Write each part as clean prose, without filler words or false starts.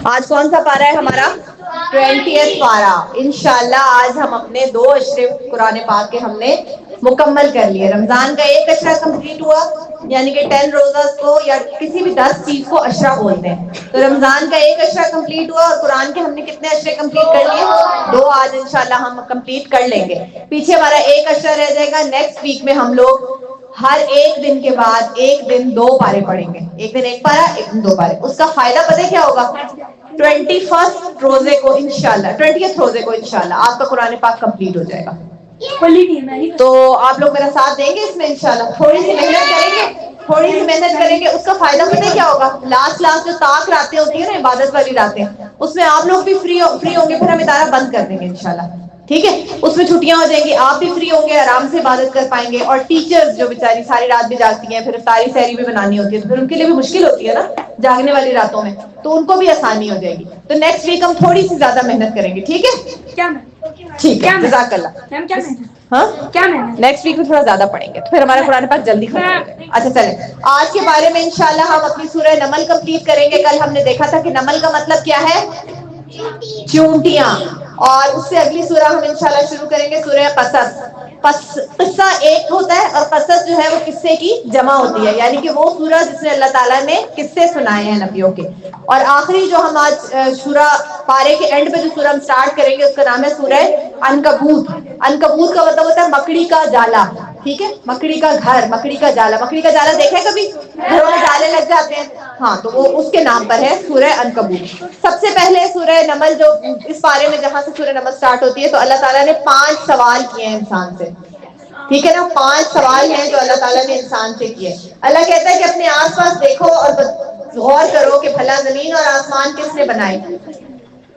آج کون سا پارہ ہے ہمارا؟ 20th پارہ. انشاءاللہ آج ہم اپنے 2 اشرے قرآن پاک کے ہم نے مکمل کر لیے. رمضان کا 1 اشرا کمپلیٹ ہوا، یعنی کہ 10 روزہ کو یا کسی بھی 10 چیز کو اشرا بولتے ہیں. تو رمضان کا 1 اشرا کمپلیٹ ہوا اور قرآن کے ہم نے کتنے اشرے کمپلیٹ کر لیے؟ 2. آج انشاءاللہ ہم کمپلیٹ کر لیں گے. پیچھے ہمارا 1 اشرا رہ جائے گا. نیکسٹ ویک میں ہم لوگ ہر ایک دن کے بعد ایک دن 2 پارے پڑھیں گے. ایک دن 1 پارہ، ایک دن 2 پارے. اس کا فائدہ پتہ کیا ہوگا؟ 21st روزے کو انشاءاللہ، 20th روزے کو انشاءاللہ آپ کا قرآن پاک کمپلیٹ ہو جائے گا. تو آپ لوگ میرا ساتھ دیں گے اس میں انشاءاللہ. تھوڑی سی محنت کریں گے، تھوڑی سی محنت کریں گے. اس کا فائدہ پتہ ہے کیا ہوگا؟ لاسٹ جو طاق راتیں ہوتی ہیں نا، عبادت والی راتیں، اس میں آپ لوگ بھی فری ہوں گے. پھر ہم ادارہ بند کر دیں گے انشاءاللہ. ٹھیک ہے؟ اس میں چھٹیاں ہو جائیں گی، آپ بھی فری ہوں گے، آرام سے عبادت کر پائیں گے. اور ٹیچرز جو بیچاری ساری رات بھی جاگتی ہیں، پھر افطاری سحری بھی بنانی ہوتی ہے، تو پھر ان کے لیے بھی مشکل ہوتی ہے نا جاگنے والی راتوں میں، تو ان کو بھی آسانی ہو جائے گی. تو نیکسٹ ویک ہم تھوڑی سی زیادہ محنت کریں گے. ٹھیک ہے؟ ٹھیک ہے، جزاک اللہ. ہاں، نیکسٹ ویک میں تھوڑا زیادہ پڑھیں گے تو پھر ہمارا قرآن پاک جلدی ختم ہو جائے گا. اچھا چلیں، آج کے بارے میں انشاءاللہ ہم اپنی سورہ نمل کمپلیٹ کریں گے. کل ہم نے دیکھا تھا کہ نمل کا مطلب کیا ہے؟ چونٹیاں. اور اس سے اگلی سورہ ہم انشاءاللہ شروع کریں گے، سورہ قصص. قصہ ایک ہوتا ہے اور قصص جو ہے وہ قصے کی جمع ہوتی ہے، یعنی کہ وہ سورہ جس میں اللہ تعالیٰ نے قصے سنائے ہیں نبیوں کے. اور آخری جو ہم آج سورہ پارے کے اینڈ پہ جو سورہ ہم سٹارٹ کریں گے اس کا نام ہے سورہ عنکبوت. عنکبوت کا مطلب ہوتا ہے مکڑی کا جالا. ٹھیک ہے؟ مکڑی کا گھر، مکڑی کا جالا. مکڑی کا جالا دیکھا ہے کبھی؟ گھروں میں جالے لگ جاتے ہیں. ہاں، تو وہ اس کے نام پر ہے سورہ عنکبوت. سب سے پہلے سورہ نمل جو اس پارے میں جہاں سے سورہ نمل سٹارٹ ہوتی ہے، تو اللہ تعالیٰ نے 5 سوال کیے ہیں انسان سے. ٹھیک ہے نا؟ 5 سوال ہیں جو اللہ تعالیٰ نے انسان سے کیے. اللہ کہتا ہے کہ اپنے آس پاس دیکھو اور غور کرو کہ بھلا زمین اور آسمان کس نے بنائے؟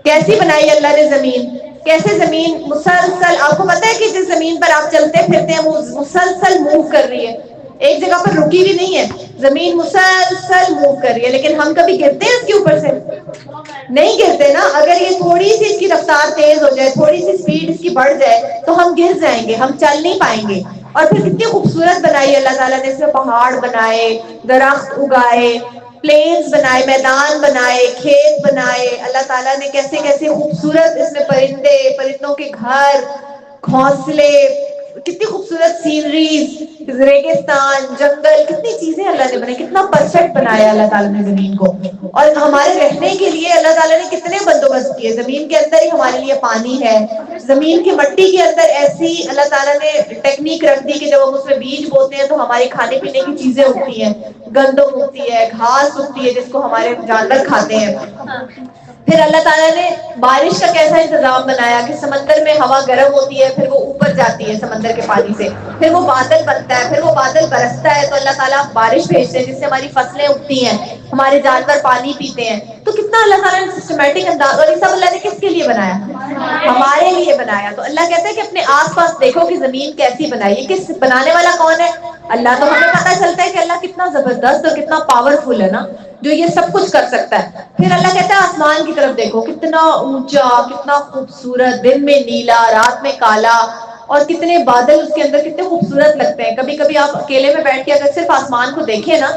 کیسی بنائی اللہ نے زمین؟ کیسے زمین مسلسل، آپ کو پتا ہے کہ جس زمین پر آپ چلتے پھرتے ہیں وہ مسلسل موو کر رہی ہے، ایک جگہ پر رکی بھی نہیں ہے. زمین مسلسل موو کر رہی ہے. لیکن ہم کبھی گرتے ہیں اس کے اوپر سے؟ نہیں گرتے نا. اگر یہ تھوڑی سی اس کی رفتار تیز ہو جائے، تھوڑی سی اسپیڈ اس کی بڑھ جائے تو ہم گر جائیں گے، ہم چل نہیں پائیں گے. اور پھر کتنی خوبصورت بنائی اللہ تعالیٰ نے. اس میں پہاڑ بنائے، درخت اگائے، پلینز بنائے، میدان بنائے، کھیت بنائے. اللہ تعالیٰ نے کیسے کیسے خوبصورت اس میں پرندے، پرندوں کے گھر، گھونسلے، کتنی خوبصورت سینریز، ریگستان، جنگل، کتنی چیزیں اللہ نے بنائی. کتنا پرفیکٹ بنایا اللہ تعالیٰ نے زمین کو. اور ہمارے رہنے کے لیے اللہ تعالیٰ نے کتنے بندوبست کیے. زمین کے اندر ہی ہمارے لیے پانی ہے. زمین کی مٹی کے اندر ایسی اللہ تعالیٰ نے ٹیکنیک رکھ دی کہ جب ہم اس میں بیج بوتے ہیں تو ہمارے کھانے پینے کی چیزیں اگتی ہیں. گندم اگتی ہے، گھاس اگتی ہے جس کو ہمارے جانور کھاتے ہیں. پھر اللہ تعالیٰ نے بارش کا کیسا انتظام بنایا کہ سمندر میں ہوا گرم ہوتی ہے، پھر وہ اوپر جاتی ہے سمندر کے پانی سے، پھر وہ بادل بنتا ہے، پھر وہ بادل برستا ہے تو اللہ تعالیٰ بارش بھیجتے ہیں جس سے ہماری فصلیں اگتی ہیں، ہمارے جانور پانی پیتے ہیں. تو کتنا اللہ تعالیٰ نے سسٹمیٹک انداز، اور یہ سب اللہ نے کس کے لیے بنایا؟ ہمارے لیے بنایا. تو اللہ کہتا ہے کہ اپنے آس پاس دیکھو کہ زمین کیسی بنائی ہے. کس بنانے والا کون ہے؟ اللہ. تو ہمیں پتہ چلتا ہے کہ اللہ کتنا زبردست اور کتنا پاورفل ہے نا، جو یہ سب کچھ کر سکتا ہے. پھر اللہ کہتا ہے آسمان کی طرف دیکھو، کتنا اونچا، کتنا خوبصورت، دن میں نیلا، رات میں کالا، اور کتنے بادل اس کے اندر کتنے خوبصورت لگتے ہیں. کبھی کبھی آپ اکیلے میں بیٹھ کے اگر صرف آسمان کو دیکھیں نا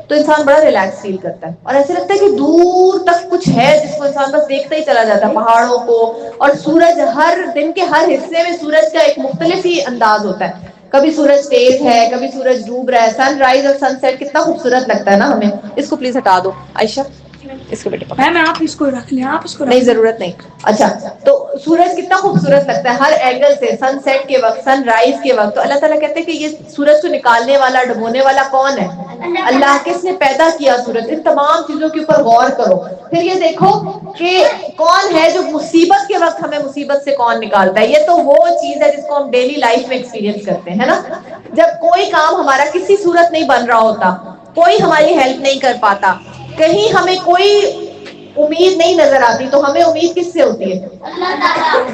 تو انسان بڑا ریلیکس فیل کرتا ہے، اور ایسے لگتا ہے کہ دور تک کچھ ہے جس کو انسان بس دیکھتا ہی چلا جاتا ہے، پہاڑوں کو. اور سورج، ہر دن کے ہر حصے میں سورج کا ایک مختلف ہی انداز ہوتا ہے. کبھی سورج تیز ہے، کبھی سورج ڈوب رہا ہے. سن رائز اور سن سیٹ کتنا خوبصورت لگتا ہے نا ہمیں. اس کو پلیز ہٹا دو عائشہ، اس کو بیٹے میم آپ اس کو رکھ لیں، آپ اس کو رکھ نہیں لیں. ضرورت نہیں. اچھا، تو سورج کتنا خوبصورت لگتا ہے ہر اینگل سے، سن سیٹ کے وقت، سن رائز کے وقت. تو اللہ تعالیٰ کہتے ہیں کہ یہ سورج کو نکالنے والا، ڈبونے والا کون ہے؟ اللہ. کس نے پیدا کیا سورج؟ ان تمام چیزوں کے اوپر غور کرو. پھر یہ دیکھو کہ کون ہے جو مصیبت کے وقت ہمیں مصیبت سے کون نکالتا ہے. یہ تو وہ چیز ہے جس کو ہم ڈیلی لائف میں ایکسپیرینس کرتے ہیں نا. جب کوئی کام ہمارا کسی صورت نہیں بن رہا ہوتا، کوئی ہماری ہیلپ نہیں کر پاتا، کہیں ہمیں کوئی امید نہیں نظر آتی، تو ہمیں امید کس سے ہوتی ہے؟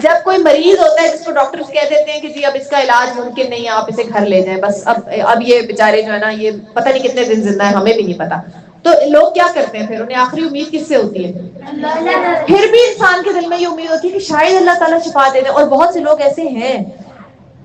جب کوئی مریض ہوتا ہے جس کو ڈاکٹرز کہہ دیتے ہیں کہ جی اب اس کا علاج ممکن نہیں ہے، آپ اسے گھر لے جائیں، بس اب یہ بیچارے جو ہے نا یہ پتہ نہیں کتنے دن زندہ ہے، ہمیں بھی نہیں پتا. تو لوگ کیا کرتے ہیں؟ پھر انہیں آخری امید کس سے ہوتی ہے؟ پھر بھی انسان کے دل میں یہ امید ہوتی ہے کہ شاید اللہ تعالیٰ شفا دے دے. اور بہت سے لوگ ایسے ہیں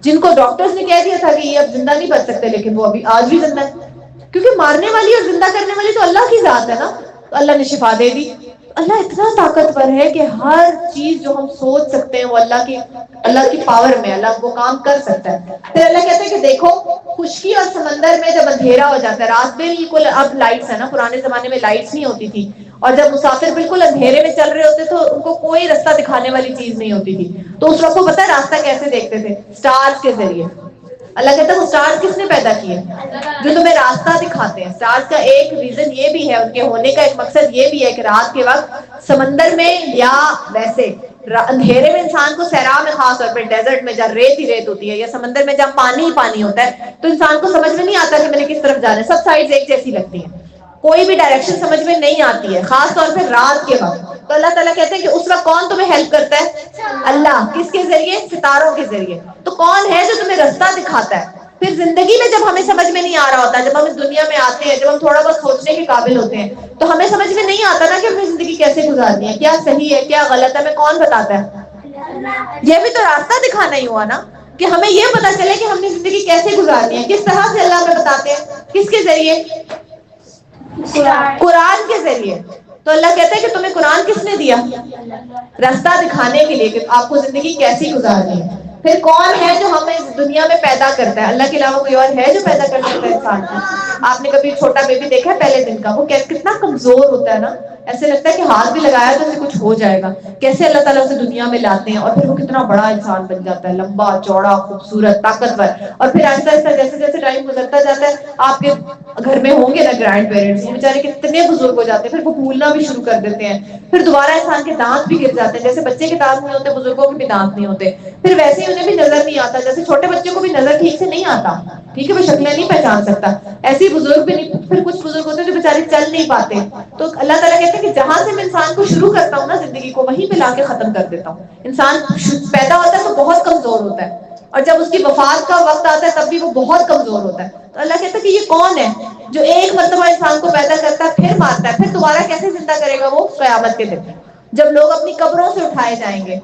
جن کو ڈاکٹرز نے کہہ دیا تھا کہ یہ اب زندہ نہیں بچ سکتے، لیکن وہ ابھی آج بھی زندہ ہے. کیونکہ مارنے والی اور زندہ کرنے والی تو اللہ کی ذات ہے نا. تو اللہ نے شفا دے دی. اللہ اتنا طاقتور ہے کہ ہر چیز جو ہم سوچ سکتے ہیں وہ اللہ کی پاور میں اللہ وہ کام کر سکتا ہے. پھر اللہ کہتے ہیں کہ دیکھو خشکی اور سمندر میں جب اندھیرا ہو جاتا ہے، رات بالکل، اب لائٹس ہے نا، پرانے زمانے میں لائٹس نہیں ہوتی تھی، اور جب مسافر بالکل اندھیرے میں چل رہے ہوتے تو ان کو کوئی راستہ دکھانے والی چیز نہیں ہوتی تھی، تو اس وقت کو پتا ہے راستہ کیسے دیکھتے تھے؟ سٹارز کے ذریعے. اللہ کہتا ہے وہ سٹارز کس نے پیدا کیے؟ جو تمہیں راستہ دکھاتے ہیں. سٹارز کا ایک ریزن یہ بھی ہے، ان کے ہونے کا ایک مقصد یہ بھی ہے کہ رات کے وقت سمندر میں یا ویسے اندھیرے میں انسان کو صحرا میں، خاص طور پہ ڈیزرٹ میں جہاں ریت ہی ریت ہوتی ہے، یا سمندر میں جہاں پانی ہی پانی ہوتا ہے، تو انسان کو سمجھ میں نہیں آتا کہ میں نے کس طرف جانا ہے، سب سائڈز ایک جیسی لگتی ہیں، کوئی بھی ڈائریکشن سمجھ میں نہیں آتی ہے، خاص طور پہ رات کے وقت. تو اللہ تعالیٰ کہتے ہیں کہ اس وقت کون تمہیں ہیلپ کرتا ہے؟ اللہ. کس کے ذریعے؟ ستاروں کے ذریعے. تو کون ہے جو تمہیں راستہ دکھاتا ہے؟ پھر زندگی میں جب ہمیں سمجھ میں نہیں آ رہا ہوتا، جب ہم اس دنیا میں آتے ہیں، جب ہم تھوڑا بہت سوچنے کے قابل ہوتے ہیں، تو ہمیں سمجھ میں نہیں آتا نا کہ ہمیں زندگی کیسے گزارنی ہے، کیا صحیح ہے کیا غلط ہے، ہمیں کون بتاتا ہے؟ یہ بھی تو راستہ دکھانا ہی ہوا نا، کہ ہمیں یہ پتا چلے کہ ہم نے زندگی کیسے گزارنی ہے. کس طرح سے اللہ ہمیں بتاتے ہیں؟ کس کے ذریعے؟ قرآن کے ذریعے. تو اللہ کہتا ہے کہ تمہیں قرآن کس نے دیا؟ راستہ دکھانے کے لیے کہ آپ کو زندگی کیسی گزارنی ہے. پھر کون ہے جو ہمیں اس دنیا میں پیدا کرتا ہے؟ اللہ کے علاوہ کوئی اور ہے جو پیدا کر سکتا ہے انسان کو؟ آپ نے کبھی چھوٹا بیبی دیکھا ہے پہلے دن کا؟ وہ کتنا کمزور ہوتا ہے نا، ایسے لگتا ہے کہ ہاتھ بھی لگایا تو اسے کچھ ہو جائے گا. کیسے اللہ تعالیٰ اسے دنیا میں لاتے ہیں، اور پھر وہ کتنا بڑا انسان بن جاتا ہے، لمبا چوڑا خوبصورت طاقتور. اور پھر آہستہ آہستہ جیسے جیسے ٹائم گزرتا جاتا ہے، آپ کے گھر میں ہوں گے نا گرینڈ پیرنٹس، وہ بیچارے کتنے بزرگ ہو جاتے ہیں، پھر وہ بھولنا بھی شروع کر دیتے ہیں، پھر دوبارہ انسان کے دانت بھی گر جاتے ہیں. جیسے بچے کے دانت نہیں ہوتے، بزرگوں کے بھی دانت نہیں ہوتے. پھر ویسے ہی انہیں بھی نظر نہیں آتا، جیسے چھوٹے بچوں کو بھی نظر ٹھیک سے نہیں آتا، ٹھیک ہے، وہ شکلیں نہیں پہچان سکتا، ایسے ہی بزرگ بھی نہیں. پھر کچھ بزرگ ہوتے ہیں جو بیچارے چل نہیں پاتے. تو اللہ تعالیٰ کہتے ہیں کہ جہاں سے میں انسان کو شروع کرتا ہوں نا زندگی کو، وہیں پہ لا کے ختم کر دیتا ہوں. انسان پیدا ہوتا ہے تو بہت کمزور ہوتا ہے، اور جب اس کی وفات کا وقت آتا ہے تب بھی وہ بہت کمزور ہوتا ہے. تو اللہ کہتا ہے کہ یہ کون ہے جو ایک مرتبہ انسان کو پیدا کرتا ہے، پھر مارتا ہے، پھر دوبارہ کیسے زندہ کرے گا؟ وہ قیامت کے دن جب لوگ اپنی قبروں سے اٹھائے جائیں گے،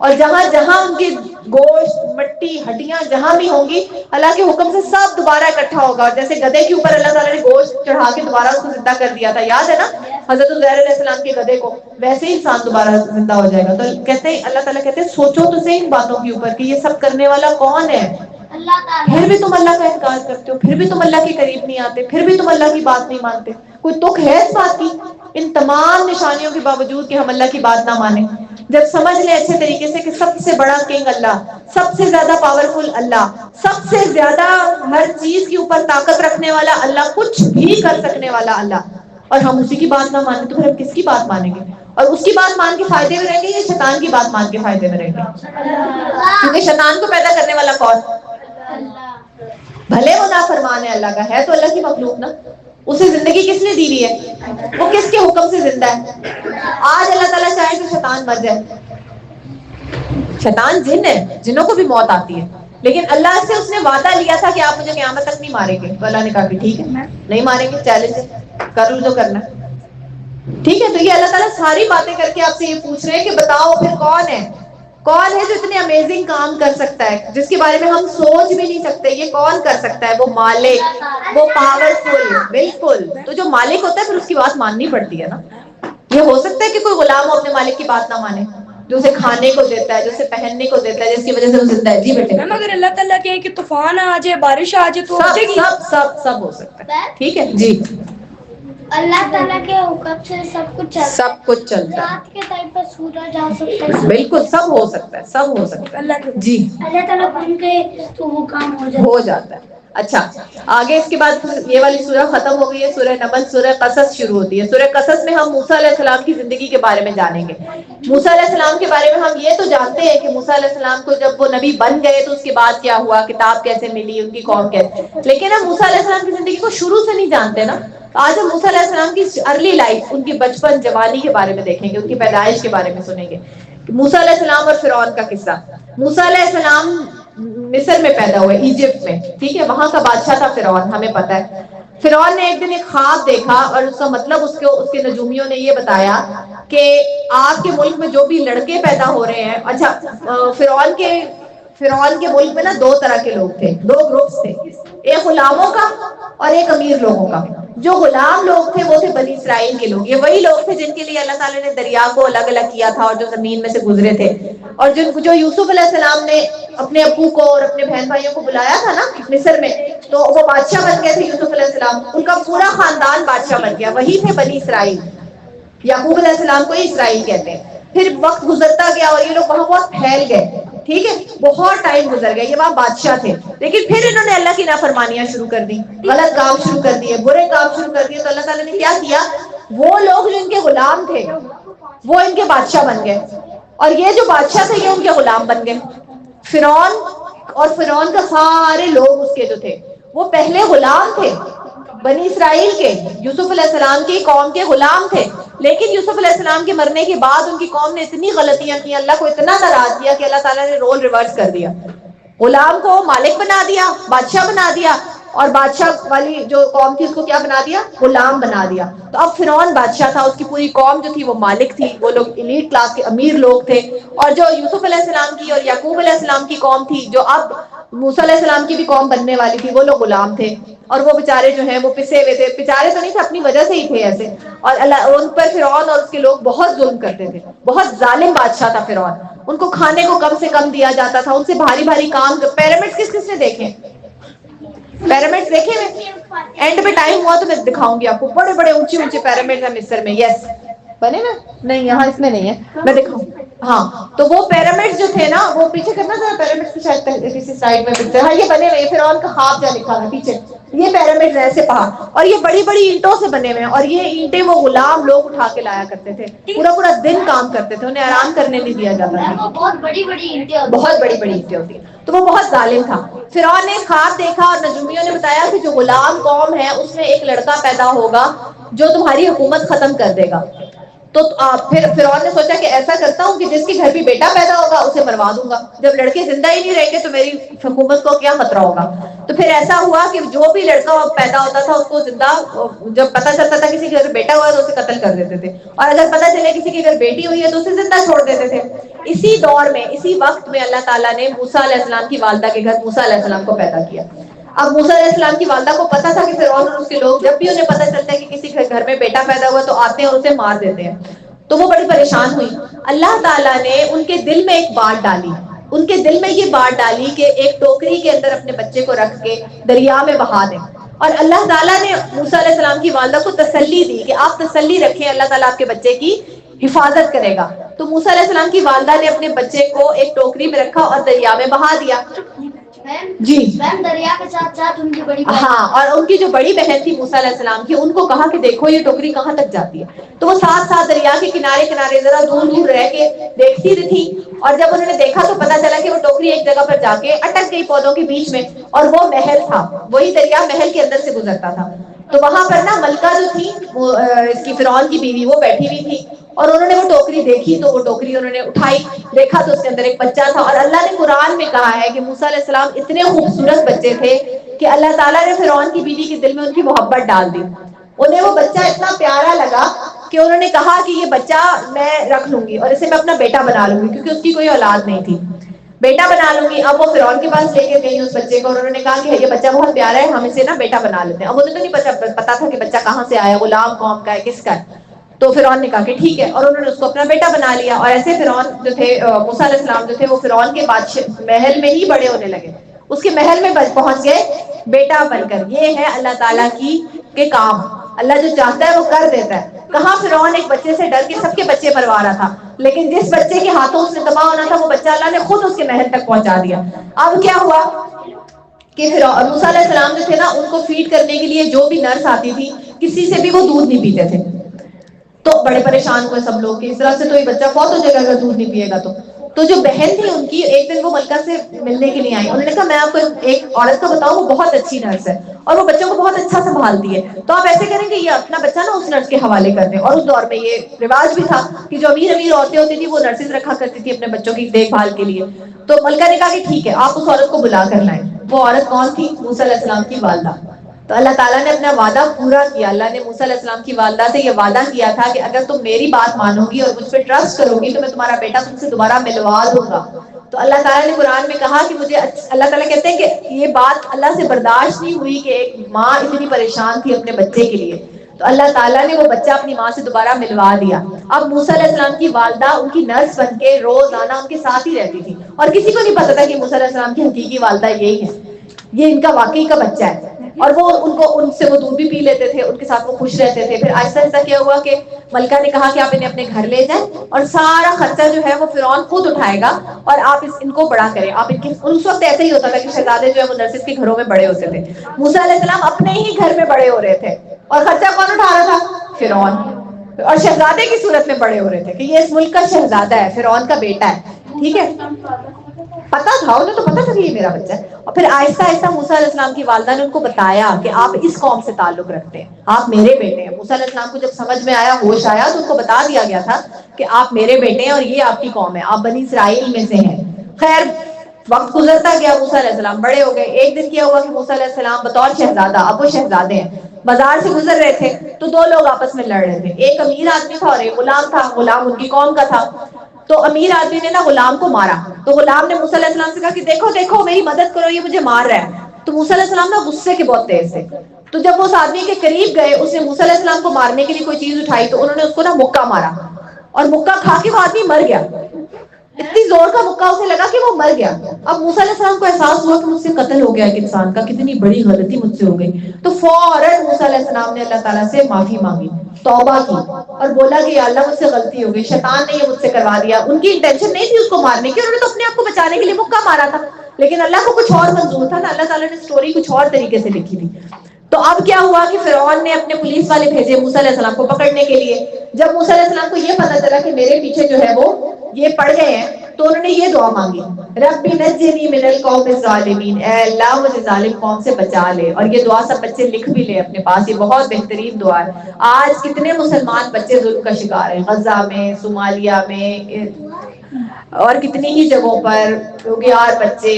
اور جہاں جہاں ان کی گوشت مٹی ہڈیاں جہاں بھی ہوں گی، اللہ کے حکم سے سب دوبارہ اکٹھا ہوگا. اور جیسے گدھے کے اوپر اللہ تعالیٰ نے گوشت چڑھا کے دوبارہ اس کو زندہ کر دیا تھا، یاد ہے نا حضرت عزیر علیہ السلام کے گدھے کو، ویسے ہی انسان دوبارہ زندہ ہو جائے گا. تو کہتے ہیں اللہ تعالیٰ کہتے ہیں سوچو تو صحیح ان باتوں کے اوپر کہ یہ سب کرنے والا کون ہے. پھر بھی تم اللہ کا انکار کرتے ہو، پھر بھی تم اللہ کے قریب نہیں آتے، پھر بھی تم اللہ کی بات نہیں مانتے. کوئی تک ہے اس بات کی؟ ان تمام نشانیوں کے باوجود کہ ہم اللہ کی بات نہ مانیں. جب سمجھ لیں اچھے طریقے سے کہ سب سے بڑا کنگ اللہ، سب سے زیادہ پاورفل اللہ، سب سے زیادہ ہر چیز کے اوپر طاقت رکھنے والا اللہ، کچھ بھی کر سکنے والا اللہ، اور ہم اسی کی بات نہ مانیں تو پھر ہم کس کی بات مانیں گے؟ اور اس کی بات مان کے فائدے میں رہیں گے یا شیطان کی بات مان کے فائدے میں رہیں گے؟ کیونکہ شیطان کو پیدا کرنے والا کون؟ بھلے وہ نافرمان ہے اللہ کا، ہے تو اللہ کی مخلوق نا. اسے زندگی کس نے دی ہوئی ہے؟ وہ کس کے حکم سے زندہ ہے؟ آج اللہ تعالیٰ چاہے تو شیطان مر جائے. شیطان جن ہے، جنوں کو بھی موت آتی ہے، لیکن اللہ سے اس نے وعدہ لیا تھا کہ آپ مجھے قیامت تک نہیں ماریں گے. تو اللہ نے کہا کہ ٹھیک ہے نہیں ماریں گے، چیلنج ہے، کر لو جو کرنا. ٹھیک ہے. تو یہ اللہ تعالیٰ ساری باتیں کر کے آپ سے یہ پوچھ رہے ہیں کہ بتاؤ پھر کون ہے جو اتنے امیزنگ کام کر سکتا ہے، جس کے بارے میں ہم سوچ بھی نہیں سکتے. یہ کون کر سکتا ہے؟ وہ مالک، وہ پاورفل. بالکل. تو جو مالک ہوتا ہے پھر اس کی بات ماننی پڑتی ہے نا. یہ ہو سکتا ہے کہ کوئی غلام اپنے مالک کی بات نہ مانے، جو اسے کھانے کو دیتا ہے، جو اسے پہننے کو دیتا ہے، جس کی وجہ سے وہ زندہ ہے. جی بیٹے. میم اگر اللہ تعالیٰ کہے کہ طوفان آ جائے، بارش آ جائے تو ہو جائے گی؟ سب ہو سکتا ہے. ٹھیک ہے جی. اللہ تعالیٰ کے حکم سے سب کچھ چلتا ہے. رات کے ٹائم پر سورج آ سکتا ہے. بالکل سب ہو سکتا ہے، سب ہو سکتا ہے. اللہ کے جی. اللہ تعالیٰ بن کے تو وہ کام ہو جاتا ہے. اچھا آگے اس کے بعد یہ والی سورہ ختم ہو گئی ہے، سورہ نمل. سورہ قصص شروع ہوتی ہے. سورہ قصص میں ہم موسیٰ علیہ السلام کی زندگی کے بارے میں جانیں گے. موسیٰ علیہ السلام کے بارے میں ہم یہ تو جانتے ہیں کہ موسیٰ علیہ السلام کو جب وہ نبی بن گئے تو اس کے بعد کیا ہوا، کتاب کیسے ملی، ان کی قوم کیسے. لیکن ہم موسیٰ علیہ السلام کی زندگی کو شروع سے نہیں جانتے نا. آج ہم موسیٰ علیہ السلام کی ارلی لائف، ان کی بچپن جوانی کے بارے میں دیکھیں گے، ان کی پیدائش کے بارے میں سنیں گے. موسیٰ علیہ السلام اور فرعون کا قصہ. موسیٰ علیہ السلام مصر میں پیدا ہوئے، ایجپٹ میں. ٹھیک ہے. وہاں کا بادشاہ تھا فرعون، ہمیں پتہ ہے. فرعون نے ایک دن ایک خواب دیکھا، اور اس کا مطلب اس کے نجومیوں نے یہ بتایا کہ آپ کے ملک میں جو بھی لڑکے پیدا ہو رہے ہیں. اچھا فرعون کے ملک میں نا دو طرح کے لوگ تھے، دو گروپس تھے، ایک غلاموں کا اور ایک امیر لوگوں کا. جو غلام لوگ تھے وہ تھے بنی اسرائیل کے لوگ. یہ وہی لوگ تھے جن کے لیے اللہ تعالیٰ نے دریا کو الگ الگ کیا تھا اور جو زمین میں سے گزرے تھے, اور جو یوسف علیہ السلام نے اپنے ابو کو اور اپنے بہن بھائیوں کو بلایا تھا نا مصر میں, تو وہ بادشاہ بن گئے تھے یوسف علیہ السلام. ان کا پورا خاندان بادشاہ بن گیا, وہی تھے بنی اسرائیل. یعقوب علیہ السلام کو ہی اسرائیل کہتے ہیں. پھر وقت گزرتا گیا اور یہ لوگ وہاں بہت پھیل گئے, ٹھیک ہے, بہت ٹائم گزر گیا, یہ وہاں بادشاہ تھے, لیکن پھر انہوں نے اللہ کی نافرمانیاں شروع کر دی, غلط کام شروع کر دیے, برے کام شروع کر دیے. تو اللہ تعالیٰ نے کیا کیا, وہ لوگ جو ان کے غلام تھے وہ ان کے بادشاہ بن گئے, اور یہ جو بادشاہ تھے یہ ان کے غلام بن گئے. فرعون اور فرعون کا سارے لوگ اس کے جو تھے وہ پہلے غلام تھے بنی اسرائیل کے, یوسف علیہ السلام کی قوم کے غلام تھے, لیکن یوسف علیہ السلام کے مرنے کے بعد ان کی قوم نے اتنی غلطیاں کی, اللہ کو اتنا ناراض کیا کہ اللہ تعالیٰ نے رول ریورس کر دیا. غلام کو مالک بنا دیا, بادشاہ بنا دیا, اور بادشاہ والی جو قوم تھی اس کو کیا بنا دیا, غلام بنا دیا. تو اب فرعون بادشاہ تھا, اس کی پوری قوم جو تھی وہ مالک تھی, وہ لوگ ایلیٹ کلاس کے امیر لوگ تھے. اور جو یوسف علیہ السلام کی اور یعقوب علیہ السلام کی قوم تھی, جو اب موسیٰ علیہ السلام کی بھی قوم بننے والی تھی, وہ لوگ غلام تھے. اور وہ بیچارے جو ہیں وہ پسے ہوئے تھے, بیچارے تو نہیں تھے, اپنی وجہ سے ہی تھے ایسے. اور اللہ ان پر فرعون اور اس کے لوگ بہت ظلم کرتے تھے, بہت ظالم بادشاہ تھا فرعون. ان کو کھانے کو کم سے کم دیا جاتا تھا, ان سے بھاری بھاری کام. پیرامڈ کس کس نے دیکھے, پیرامڈ دیکھے ہوئے, اینڈ پہ ٹائم ہوا تو میں دکھاؤں گی آپ کو, بڑے بڑے اونچے اونچے پیرامڈ ہیں مصر میں. یس بنے نا, نہیں یہاں اس میں نہیں ہے, میں دکھاؤں. ہاں تو وہ پیرامڈ جو تھے نا, وہ پیچھے کرنا ذرا پیرامڈ کی شاید کسی سائڈ میں پکچر, ہاں یہ بنے ہوئے, فرعون کا خواب جا لکھا ہے پیچھے, یہ پیرامڈ ایسے پہاڑ, اور یہ بڑی بڑی اینٹوں سے بنے ہوئے ہیں. اور یہ اینٹیں وہ غلام لوگ اٹھا کے لایا کرتے تھے, پورا پورا دن کام کرتے تھے, انہیں آرام کرنے نہیں دیا جاتا تھا. بہت بڑی بڑی اینٹیں, بہت بڑی بڑی اینٹیں ہوتی, تو وہ بہت ظالم تھا. فرعون نے خواب دیکھا اور نجومیوں نے بتایا کہ جو غلام قوم ہے اس میں ایک لڑکا پیدا ہوگا جو تمہاری حکومت ختم کر دے گا. تو پھر فرعون نے سوچا کہ ایسا کرتا ہوں کہ جس کے گھر بھی بیٹا پیدا ہوگا اسے مروا دوں گا, جب لڑکے زندہ ہی نہیں رہیں گے تو میری حکومت کو کیا خطرہ ہوگا. تو پھر ایسا ہوا کہ جو بھی لڑکا پیدا ہوتا تھا اس کو زندہ, جب پتہ چلتا تھا کسی کے گھر بیٹا ہوا ہے تو اسے قتل کر دیتے تھے, اور اگر پتہ چلے کسی کے گھر بیٹی ہوئی ہے تو اسے زندہ چھوڑ دیتے تھے. اسی دور میں, اسی وقت میں اللہ تعالیٰ نے موسیٰ علیہ السلام کی والدہ کے گھر موسیٰ علیہ السلام کو پیدا کیا. اب موسیٰ علیہ السلام کی والدہ کو پتا تھا کہ فرعون اور اس کے لوگ جب بھی انہیں پتہ چلتا ہے کہ کسی کے گھر میں بیٹا پیدا ہوا تو آتے ہیں اور اسے مار دیتے ہیں. تو وہ بڑی پریشان ہوئی. اللہ تعالیٰ نے ان کے دل میں ایک بات ڈالی, ان کے دل میں یہ بات ڈالی کہ ایک ٹوکری کے اندر اپنے بچے کو رکھ کے دریا میں بہا دیں. اور اللہ تعالیٰ نے موسیٰ علیہ السلام کی والدہ کو تسلی دی کہ آپ تسلی رکھیں, اللہ تعالیٰ آپ کے بچے کی حفاظت کرے گا. تو موسیٰ علیہ السلام کی والدہ نے اپنے بچے کو ایک ٹوکری میں رکھا اور دریا میں بہا دیا. جی دریا کے ساتھ ساتھ ان کی بڑی, ہاں, اور ان کی جو بڑی بہن تھی موسیٰ علیہ السلام کی, ان کو کہا کہ دیکھو یہ ٹوکری کہاں تک جاتی ہے. تو وہ ساتھ ساتھ دریا کے کنارے کنارے ذرا دور دور رہ کے دیکھتی تھی, اور جب انہوں نے دیکھا تو پتا چلا کہ وہ ٹوکری ایک جگہ پر جا کے اٹک گئی پودوں کے بیچ میں, اور وہ محل تھا, وہی دریا محل کے اندر سے گزرتا تھا. تو وہاں پر نا ملکہ جو تھی اس کی فرعون کی بیوی, وہ بیٹھی ہوئی تھی, اور انہوں نے وہ ٹوکری دیکھی تو وہ ٹوکری انہوں نے اٹھائی, دیکھا تو اس کے اندر ایک بچہ تھا. اور اللہ نے قرآن میں کہا ہے کہ موسیٰ علیہ السلام اتنے خوبصورت بچے تھے کہ اللہ تعالیٰ نے فرعون کی بیوی کے دل میں ان کی محبت ڈال دی. انہیں وہ بچہ اتنا پیارا لگا کہ انہوں نے کہا کہ یہ بچہ میں رکھ لوں گی اور اسے میں اپنا بیٹا بنا لوں گی, کیونکہ اس کی کوئی اولاد نہیں تھی, بیٹا بنا لوں گی. اب وہ فرعون کے پاس لے کے گئی اس بچے کو, اور انہوں نے کہا کہ یہ بچہ بہت پیارا ہے, ہم اسے نا بیٹا بنا لیتے ہیں. اب انہیں تو نہیں پتا تھا کہ بچہ کہاں سے آیا, غلام قوم کا ہے, کس کا ہے. تو فرعون نے کہا کہ ٹھیک ہے, اور انہوں نے اس کو اپنا بیٹا بنا لیا. اور ایسے فرعون جو تھے, موسیٰ علیہ السلام جو تھے, وہ فرعون کے بادشاہ محل میں ہی بڑے ہونے لگے, اس کے محل میں پہنچ گئے بیٹا بن کر. یہ ہے اللہ تعالیٰ کی کے کام, اللہ جو چاہتا ہے وہ کر دیتا ہے. کہاں فرعون ایک بچے سے ڈر کے سب کے بچے مروا رہا تھا, لیکن جس بچے کے ہاتھوں اس نے تباہ ہونا تھا وہ بچہ اللہ نے خود اس کے محل تک پہنچا دیا. اب کیا ہوا کہ موسیٰ علیہ السلام جو تھے نا, ان کو فیڈ کرنے کے لیے جو بھی نرس آتی تھی, کسی سے بھی وہ دودھ نہیں پیتے تھے. تو بڑے پریشان ہوئے سب لوگ کہ اس طرح سے تو یہ بچہ فوت ہو جائے گا اگر دودھ نہیں پیے گا. تو جو بہن تھی ان کی, ایک دن وہ ملکہ سے ملنے کے لیے آئی. انہوں نے کہا میں آپ کو ایک عورت کو بتاؤں, وہ بہت اچھی نرس ہے اور وہ بچوں کو بہت اچھا سنبھالتی ہے, تو آپ ایسے کریں کہ یہ اپنا بچہ نا اس نرس کے حوالے کر دیں. اور اس دور میں یہ رواج بھی تھا کہ جو امیر امیر عورتیں ہوتی تھی وہ نرسز رکھا کرتی تھی اپنے بچوں کی دیکھ بھال کے لیے. تو ملکہ نے کہا کہ ٹھیک ہے, آپ اس عورت کو بلا کر لائیں. وہ عورت کون تھی؟ موسیٰ علیہ السلام کی والدہ. تو اللہ تعالیٰ نے اپنا وعدہ پورا کیا. اللہ نے موسیٰ علیہ السلام کی والدہ سے یہ وعدہ کیا تھا کہ اگر تم میری بات مانو گی اور مجھ پہ ٹرسٹ کرو گی تو میں تمہارا بیٹا تم سے دوبارہ ملوا دوں گا. تو اللہ تعالیٰ نے قرآن میں کہا کہ مجھے اللہ تعالیٰ کہتے ہیں کہ یہ بات اللہ سے برداشت نہیں ہوئی کہ ایک ماں اتنی پریشان تھی اپنے بچے کے لیے، تو اللہ تعالیٰ نے وہ بچہ اپنی ماں سے دوبارہ ملوا دیا. اب موسیٰ علیہ السلام کی والدہ ان کی نرس بن کے روزانہ ان کے ساتھ ہی رہتی تھی، اور کسی کو نہیں پتا تھا کہ موسیٰ علیہ السلام کی حقیقی والدہ یہی ہے، یہ ان کا واقعی کا بچہ ہے. اور وہ ان سے وہ دودھ بھی پی لیتے تھے، ان کے ساتھ وہ خوش رہتے تھے. پھر آہستہ آہستہ کیا ہوا کہ ملکہ نے کہا کہ آپ انہیں اپنے گھر لے جائیں اور سارا خرچہ جو ہے وہ فرعون خود اٹھائے گا اور آپ ان کو بڑا کریں. آپ ان کے اس وقت ایسا ہی ہوتا تھا کہ شہزادے جو ہے وہ نرسز کے گھروں میں بڑے ہوتے تھے. موسیٰ علیہ السلام اپنے ہی گھر میں بڑے ہو رہے تھے اور خرچہ کون اٹھا رہا تھا؟ فرعون. اور شہزادے کی صورت میں بڑے ہو رہے تھے کہ یہ اس ملک کا شہزادہ ہے، فرعون کا بیٹا ہے. ٹھیک ہے، پتا تھا انہیں، تو پتا تھا کہ یہ میرا بچہ ہے. اور پھر آہستہ آہستہ موسیٰ علیہ السلام کی والدہ نے ان کو بتایا کہ آپ اس قوم سے تعلق رکھتے ہیں، آپ میرے بیٹے ہیں. موسیٰ علیہ السلام کو جب سمجھ میں آیا، ہوش آیا، تو ان کو بتا دیا گیا تھا کہ آپ میرے بیٹے ہیں اور یہ آپ کی قوم ہے، آپ بنی اسرائیل میں سے ہیں. خیر وقت گزرتا گیا، موسیٰ علیہ السلام بڑے ہو گئے. ایک دن کیا ہوا کہ موسیٰ علیہ السلام بطور شہزادہ، اب وہ شہزادے ہیں، بازار سے گزر رہے تھے تو دو لوگ آپس میں لڑ رہے تھے. ایک امیر آدمی تھا اور ایک غلام تھا. غلام ان کی قوم کا تھا. تو امیر آدمی نے نا غلام کو مارا. تو غلام نے موسیٰ علیہ السلام سے کہا کہ دیکھو دیکھو میری مدد کرو، یہ مجھے مار رہا ہے. تو موسیٰ علیہ السلام نا غصے کے بہت تیز تھے. تو جب وہ اس آدمی کے قریب گئے، اس نے موسیٰ علیہ السلام کو مارنے کے لیے کوئی چیز اٹھائی تو انہوں نے اس کو نا مکہ مارا، اور مکہ کھا کے وہ آدمی مر گیا. اتنی زور کا مکہ اسے لگا کہ وہ مر گیا. اب موسیٰ علیہ السلام کو احساس ہوا کہ مجھ سے قتل ہو گیا ایک انسان کا، کتنی بڑی غلطی مجھ سے ہو گئی. تو فوراً موسیٰ علیہ السلام نے اللہ تعالیٰ سے معافی مانگی، توبہ کی، اور بولا کہ یا اللہ مجھ سے غلطی ہو گئی، شیطان نے یہ مجھ سے کروا دیا. ان کی انٹینشن نہیں تھی اس کو مارنے کی، انہوں نے تو اپنے آپ کو بچانے کے لیے مکہ مارا تھا، لیکن اللہ کو کچھ اور منظور تھا نا. اللہ تعالیٰ نے اسٹوری کچھ اور طریقے سے لکھی تھی. تو اب کیا ہوا کہ فرعون نے اپنے پولیس والے بھیجے موسیٰ علیہ السلام کو پکڑنے کے لیے. جب موسیٰ علیہ السلام کو یہ پتا چلا کہ میرے پیچھے جو ہے وہ یہ پڑ گئے ہیں، تو انہوں نے یہ دعا مانگی، ربی نجنی من القوم الظالمین، اے اللہ مجھے ظالم قوم سے بچا لے. اور یہ دعا سب بچے لکھ بھی لے اپنے پاس، یہ بہت بہترین دعا ہے. آج کتنے مسلمان بچے ظلم کا شکار ہیں، غزہ میں، صومالیہ میں، اور کتنی ہی جگہوں پر. یار بچے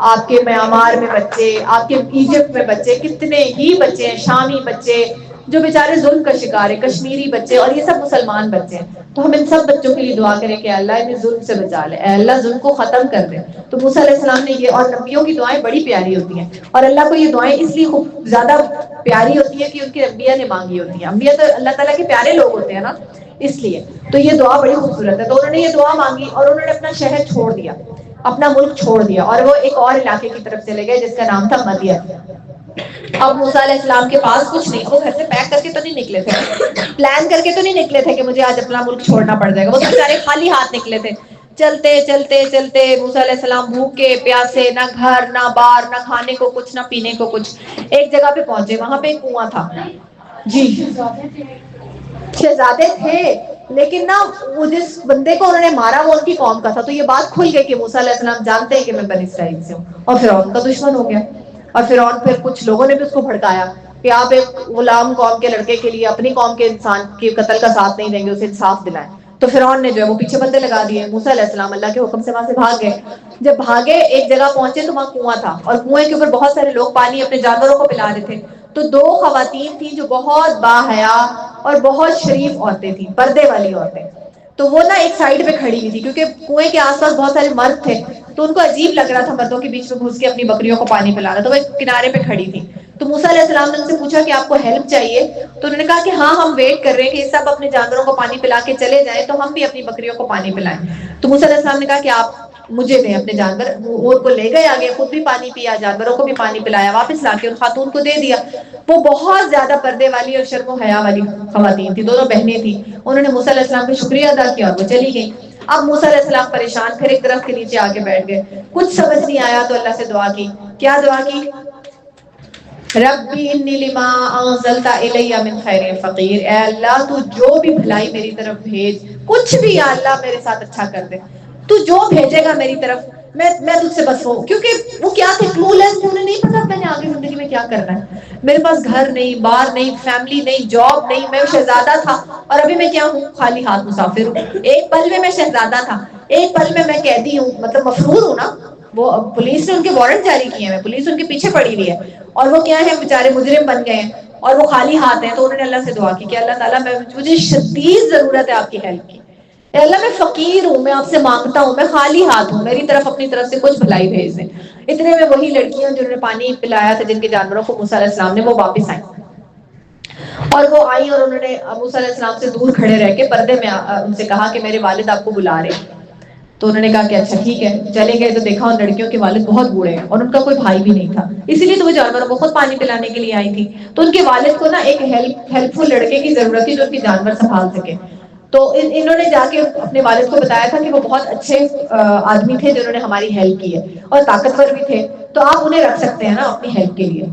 آپ کے میانمار میں، بچے آپ کے ایجپٹ میں، بچے کتنے ہی بچے ہیں، شامی بچے جو بیچارے ظلم کا شکار ہے، کشمیری بچے، اور یہ سب مسلمان بچے ہیں. تو ہم ان سب بچوں کے لیے دعا کریں کہ اللہ انہیں ظلم سے بچا لے، اے اللہ ظلم کو ختم کر دے. تو موسیٰ علیہ السلام نے یہ، اور نبیوں کی دعائیں بڑی پیاری ہوتی ہیں، اور اللہ کو یہ دعائیں اس لیے خوب زیادہ پیاری ہوتی ہے کہ ان کے انبیاء نے مانگی ہوتی ہیں. انبیاء تو اللہ تعالیٰ کے پیارے لوگ ہوتے ہیں نا، اس لیے تو یہ دعا بڑی خوبصورت ہے. تو انہوں نے یہ دعا مانگی اور انہوں نے اپنا شہر چھوڑ دیا، اپنا ملک چھوڑ دیا، اور وہ ایک اور علاقے کی طرف چلے گئے جس کا نام تھا مدین. اب موسیٰ علیہ السلام کے پاس کچھ نہیں، وہ گھر سے پیک کر کے تو نہیں نکلے تھے، پلان کر کے تو نہیں نکلے تھے کہ مجھے آج اپنا ملک چھوڑنا پڑ جائے گا. وہ تو بیچارے خالی ہاتھ نکلے تھے. چلتے چلتے چلتے موسیٰ علیہ السلام بھوکے پیاسے، نہ گھر نہ بار، نہ کھانے کو کچھ، نہ پینے کو کچھ. ایک جگہ پہ پہنچے، وہاں پہ ایک کنواں تھا. جی شہزادے تھے، لیکن نا وہ جس بندے کو انہوں نے مارا وہ ان کی قوم کا تھا. تو یہ بات کھل گئی کہ موسیٰ علیہ السلام جانتے ہیں کہ میں بنی اسرائیل سے ہوں، اور فرعون کا دشمن ہو گیا. اور فرعون پھر کچھ لوگوں نے بھی اس کو بھڑکایا کہ آپ ایک غلام قوم کے لڑکے کے لیے اپنی قوم کے انسان کے قتل کا ساتھ نہیں دیں گے، اسے انصاف دلائیں. تو فرعون نے جو ہے وہ پیچھے بندے لگا دیے. موسیٰ علیہ السلام اللہ کے حکم سے وہاں سے بھاگ گئے. جب بھاگے ایک جگہ پہنچے تو وہاں کنواں تھا، اور کنویں کے اوپر بہت سارے لوگ پانی اپنے جانوروں کو پلا رہے تھے. تو دو خواتین تھیں جو بہت باحیا اور بہت شریف عورتیں تھیں، پردے والی عورتیں. تو وہ نا ایک سائڈ پہ کھڑی ہوئی تھی کیونکہ کنویں کے آس پاس بہت سارے مرد تھے، تو ان کو عجیب لگ رہا تھا مردوں کے بیچ میں گھس کے اپنی بکریوں کو پانی پلانا. تو وہ ایک کنارے پہ کھڑی تھی. تو موسیٰ علیہ السلام نے ان سے پوچھا کہ آپ کو ہیلپ چاہیے؟ تو انہوں نے کہا کہ ہاں ہم ویٹ کر رہے ہیں کہ یہ سب اپنے جانوروں کو پانی پلا کے چلے جائیں تو ہم بھی اپنی بکریوں کو پانی پلائیں. تو موسیٰ علیہ السلام نے کہا کہ آپ مجھے دیں اپنے جانور. وہ ان کو لے گئے آگے، خود بھی پانی پیا، جانوروں کو بھی پانی پلایا، واپس لا کے ان خاتون کو دے دیا. وہ بہت زیادہ پردے والی اور شرم و حیا والی خواتین تھی، دونوں بہنیں تھیں. انہوں نے موسیٰ علیہ السلام کا شکریہ ادا کیا اور وہ چلی گئی. اب موسیٰ علیہ السلام پریشان، پھر ایک درخت کے نیچے آ کے بیٹھ گئے. کچھ سمجھ نہیں آیا تو اللہ سے دعا کی. کیا دعا کی؟ ربی انی لما انزلت الی من خیر فقیر، اے اللہ تو جو بھی بھلائی میری طرف بھیج، کچھ بھی یا اللہ میرے ساتھ اچھا کر دے، تو جو بھیجے گا میری طرف میں تجھ سے بس ہوں. کیونکہ وہ کیا تھے، کلو لیس تھے، انہیں نہیں پتا میں نے آگے زندگی میں کیا کرنا ہے. میرے پاس گھر نہیں، بار نہیں، فیملی نہیں، جاب نہیں، میں شہزادہ تھا اور ابھی میں کیا ہوں، خالی ہاتھ مسافر ہوں. ایک پل میں شہزادہ تھا، ایک پل میں قیدی ہوں، مطلب مفرور ہوں نا. وہ پولیس نے ان کے وارنٹ جاری کیے ہیں، پولیس ان کے پیچھے پڑی ہوئی ہے، اور وہ کیا ہے بیچارے مجرم بن گئے ہیں اور وہ خالی ہاتھ ہیں. تو انہوں نے اللہ سے دعا کی کہ اللہ تعالیٰ مجھے شدید ضرورت ہے آپ کی ہیلپ کی. اے اللہ میں فقیر ہوں, میں آپ سے مانگتا ہوں, میں خالی ہاتھ ہوں, میری طرف اپنی طرف سے کچھ بھلائی بھیج دیں. اتنے میں وہی لڑکیاں جنہوں نے پانی پلایا تھا جن کے جانوروں کو موسیٰ علیہ السلام نے, وہ واپس آئیں, اور وہ آئی اور انہوں نے موسیٰ علیہ السلام سے دور کھڑے رہ کے پردے میں ان سے کہا کہ میرے والد آپ کو بلا رہے ہیں. تو انہوں نے کہا کہ اچھا ٹھیک ہے. چلے گئے تو دیکھا ان لڑکیوں کے والد بہت بوڑھے ہیں اور ان کا کوئی بھائی بھی نہیں تھا, اسی لیے تو وہ جانوروں کو خود پانی پلانے کے لیے آئی تھی. تو ان کے والد کو نا ایک ہیلپ فل لڑکے کی ضرورت تھی جو ان کے جانور سنبھال سکے. تو انہوں نے جا کے اپنے والد کو بتایا تھا کہ وہ بہت اچھے آدمی تھے جنہوں نے ہماری ہیلپ کی ہے اور طاقتور بھی تھے, تو آپ انہیں رکھ سکتے ہیں نا اپنی ہیلپ کے لیے.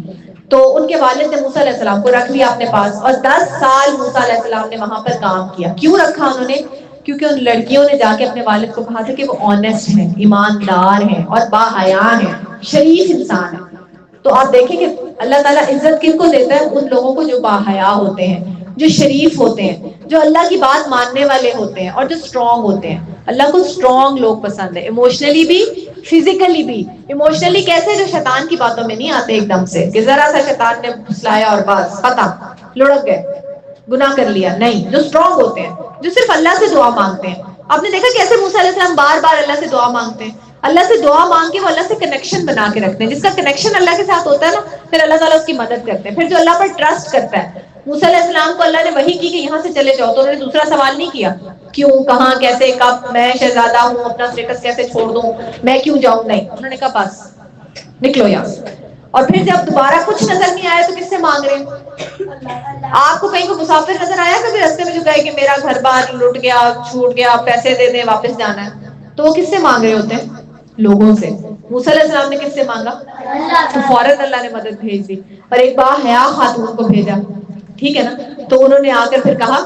تو ان کے والد نے موسیٰ علیہ السلام کو رکھ لیا اپنے پاس, اور 10 سال موسیٰ علیہ السلام نے وہاں پر کام کیا. کیوں رکھا انہوں نے؟ کیونکہ ان لڑکیوں نے جا کے اپنے والد کو کہا تھا کہ وہ آنیسٹ ہیں, ایماندار ہیں اور باحیا ہیں, شریف انسان ہیں. تو آپ دیکھیں کہ اللہ تعالیٰ عزت کن کو دیتا ہے؟ ان لوگوں کو جو باحیا ہوتے ہیں, جو شریف ہوتے ہیں, جو اللہ کی بات ماننے والے ہوتے ہیں, اور جو اسٹرانگ ہوتے ہیں. اللہ کو اسٹرانگ لوگ پسند ہے, ایموشنلی بھی فزیکلی بھی. ایموشنلی کیسے؟ جو شیطان کی باتوں میں نہیں آتے ایک دم سے کہ ذرا سا شیطان نے پھسلایا اور بس پتہ لڑک گئے, گناہ کر لیا. نہیں, جو اسٹرانگ ہوتے ہیں, جو صرف اللہ سے دعا مانگتے ہیں. آپ نے دیکھا کیسے موسیٰ علیہ السلام بار بار اللہ سے دعا مانگتے ہیں, اللہ سے دعا مانگ کے وہ اللہ سے کنیکشن بنا کے رکھتے ہیں. جس کا کنیکشن اللہ کے ساتھ ہوتا ہے نا, پھر اللہ تعالیٰ اس کی مدد کرتے ہیں. پھر جو اللہ پر ٹرسٹ کرتا ہے, موسیٰ علیہ السلام کو اللہ نے وحی کی کہ یہاں سے چلے جاؤ, تو انہوں نے دوسرا سوال نہیں کیا کیوں, کہاں, کیسے, کب, میں شہزادہ ہوں, اپنا اسٹیٹس کیسے چھوڑ دوں, میں کیوں جاؤں. نہیں, انہوں نے کہا بس نکلو یہاں سے. اور پھر جب دوبارہ کچھ نظر نہیں آیا تو کس سے مانگ رہے ہیں؟ آپ کو کہیں کو مسافر نظر آیا کبھی راستے میں جو کہے کہ میرا گھر بار لٹ گیا, چھوٹ گیا, پیسے دے دیں, واپس جانا ہے, تو وہ کس سے مانگ رہے ہوتے ہیں؟ لوگوں سے. موسیٰ علیہ السلام نے کس سے مانگا؟ تو فوراً اللہ نے مدد بھیج دی, اور ایک باحیا خاتون کو بھیجا, ٹھیک ہے نا. تو انہوں نے آ کر پھر کہا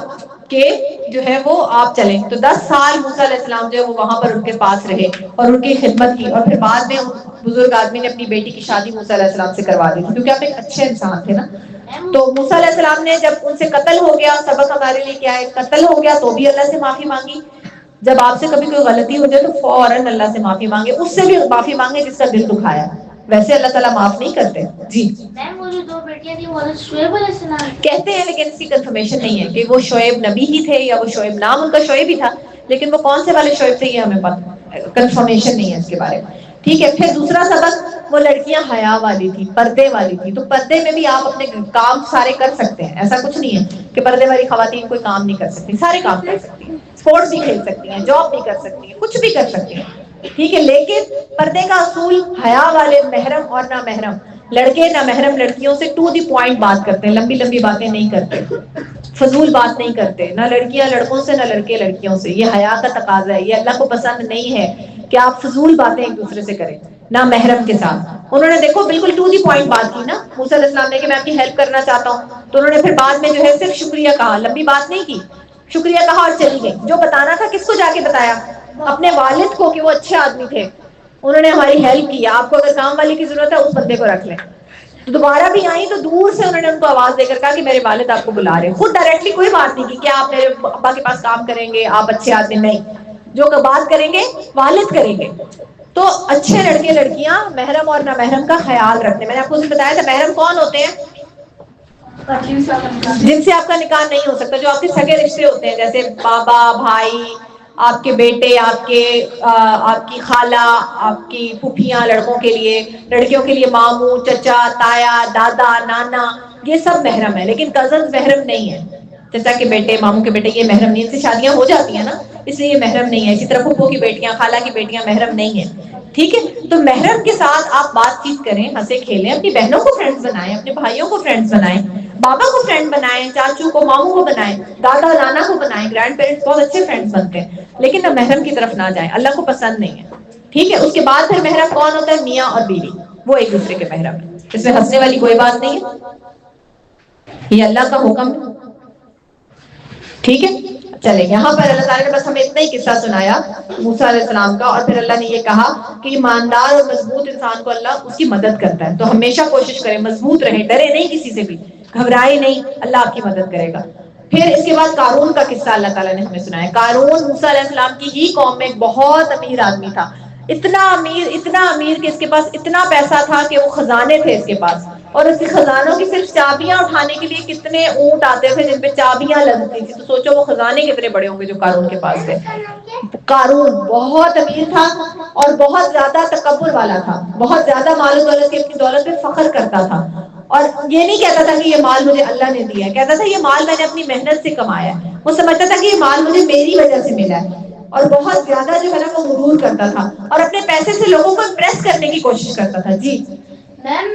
کہ جو ہے وہ آپ چلیں. تو 10 سال موسیٰ علیہ السلام جو ہے وہ وہاں پر ان کے پاس رہے اور ان کی خدمت کی, اور پھر بعد میں بزرگ آدمی نے اپنی بیٹی کی شادی موسیٰ علیہ السلام سے کروا دی, کیونکہ آپ ایک اچھے انسان تھے نا. تو موسیٰ علیہ السلام نے جب ان سے قتل ہو گیا, سبق ہمارے لیے کیا ہے, قتل ہو گیا تو بھی اللہ سے معافی مانگی. جب آپ سے کبھی کوئی غلطی ہو جائے تو فوراً اللہ سے معافی مانگے, اس سے بھی معافی مانگے جس کا دل دکھایا. ویسے اللہ تعالیٰ معاف نہیں کرتے. جی وہ جو 2 بیٹیاں تھیں وہ شعیب علیہ السلام کہتے ہیں, لیکن اس کی کنفرمیشن نہیں ہے کہ وہ شعیب نبی ہی تھے یا وہ شعیب, نام ان کا شعیب ہی تھا, لیکن وہ کون سے والے شعیب تھے یہ ہمیں پتہ, کنفرمیشن نہیں ہے اس کے بارے میں. ٹھیک ہے. پھر دوسرا سبق, وہ لڑکیاں حیا والی تھی, پردے والی تھی. تو پردے میں بھی آپ اپنے کام سارے کر سکتے ہیں, ایسا کچھ نہیں ہے کہ پردے والی خواتین کوئی کام نہیں کر سکتی, سارے کام کر سکتی ہیں, اسپورٹس بھی کھیل سکتی ہیں, جاب بھی کر سکتی ہیں, کچھ بھی کر سکتی ہیں. ٹھیک ہے. لیکن پردے کا اصول, حیا والے محرم اور نہ محرم لڑکے نہ محرم لڑکیوں سے ٹو دی پوائنٹ بات کرتے ہیں, لمبی لمبی باتیں نہیں کرتے, فضول بات نہیں کرتے, نہ لڑکیاں لڑکوں سے نہ لڑکے لڑکیوں سے. یہ حیا کا تقاضا ہے, یہ اللہ کو پسند نہیں ہے کہ آپ فضول باتیں ایک دوسرے سے کریں, نہ محرم کے ساتھ. انہوں نے دیکھو بالکل ٹو دی پوائنٹ بات کی نا موسیٰ علیہ السلام نے کہ میں آپ کی ہیلپ کرنا چاہتا ہوں, تو انہوں نے پھر بعد میں جو ہے صرف شکریہ کہا, لمبی بات نہیں کی, شکریہ کہا اور چلی گئی. جو بتانا تھا کس کو جا کے بتایا؟ اپنے والد کو کہ وہ اچھے آدمی تھے, انہوں نے ہماری ہیلپ کی, آپ کو اگر کام والی کی ضرورت ہے اس بندے کو رکھ لیں. تو دوبارہ بھی آئی تو دور سے انہوں نے ان کو آواز دے کر کہا کہ میرے والد آپ کو بلا رہے ہیں. خود ڈائریکٹلی کوئی بات نہیں کی کیا آپ میرے ابا کے پاس کام کریں گے, آپ اچھے آدمی, نہیں, جو بات کریں گے والد کریں گے. تو اچھے لڑکے لڑکیاں محرم اور نہ محرم کا خیال رکھتے ہیں. میں نے آپ کو بتایا تھا محرم کون ہوتے ہیں؟ جن سے آپ کا نکاح نہیں ہو سکتا, جو آپ کے سگے رشتے ہوتے ہیں, جیسے بابا, بھائی, آپ کے بیٹے, آپ کی خالہ, آپ کی پھوپھیاں لڑکوں کے لیے, لڑکیوں کے لیے ماموں, چچا, تایا, دادا, نانا, یہ سب محرم ہے. لیکن کزنز محرم نہیں ہے. چچا کے بیٹے, ماموں کے بیٹے, یہ محرم نہیں. ان سے شادیاں ہو جاتی ہیں نا, اس لیے یہ محرم نہیں ہے. اسی طرح پھوپھو کی بیٹیاں, خالہ کی بیٹیاں محرم نہیں ہیں. ٹھیک ہے. تو محرم کے ساتھ آپ بات چیت کریں, ہنسے کھیلیں, اپنی بہنوں کو فرینڈز بنائیں, اپنے بھائیوں کو فرینڈز بنائیں, بابا کو فرینڈ بنائیں, چاچو کو, ماموں کو بنائیں, دادا نانا کو بنائیں. گرینڈ پیرنٹس بہت اچھے فرینڈز بنتے ہیں, لیکن نہ محرم کی طرف نہ جائیں, اللہ کو پسند نہیں ہے. ٹھیک ہے. اس کے بعد پھر محرم کون ہوتا ہے؟ میاں اور بیوی, وہ ایک دوسرے کے محرم ہیں. اس میں ہنسنے والی کوئی بات نہیں ہے, یہ اللہ کا حکم ہے. ٹھیک ہے. چلے, یہاں پر اللہ تعالیٰ نے بس ہمیں اتنا ہی قصہ سنایا موسیٰ علیہ السلام کا, اور پھر اللہ نے یہ کہا کہ ایماندار اور مضبوط انسان کو اللہ اس کی مدد کرتا ہے. تو ہمیشہ کوشش کریں مضبوط رہیں, ڈرے نہیں کسی سے بھی, گھبرائے نہیں, اللہ آپ کی مدد کرے گا. پھر اس کے بعد قارون کا قصہ اللہ تعالیٰ نے ہمیں سنایا. قارون موسیٰ علیہ السلام کی ہی قوم میں ایک بہت امیر آدمی تھا, اتنا امیر کہ اس کے پاس اتنا پیسہ تھا کہ وہ خزانے تھے اس کے پاس, اور اس کے خزانوں کی صرف چابیاں اٹھانے کے لیے کتنے اونٹ آتے تھے جن پہ چابیاں لگتی تھی. تو سوچو وہ خزانے کتنے بڑے ہوں گے جو قارون کے پاس تھے. قارون بہت امیر تھا اور بہت زیادہ تکبر والا تھا, بہت زیادہ مال و دولت کی اپنی دولت پہ فخر کرتا تھا, اور یہ نہیں کہتا تھا کہ یہ مال مجھے اللہ نے دیا ہے, کہتا تھا یہ مال میں نے اپنی محنت سے کمایا ہے. وہ سمجھتا تھا کہ یہ مال مجھے میری وجہ سے ملا ہے, اور بہت زیادہ جو ہے نا وہ غرور کرتا تھا اور اپنے پیسے سے لوگوں کو امپریس کرنے کی کوشش کرتا تھا. جی میم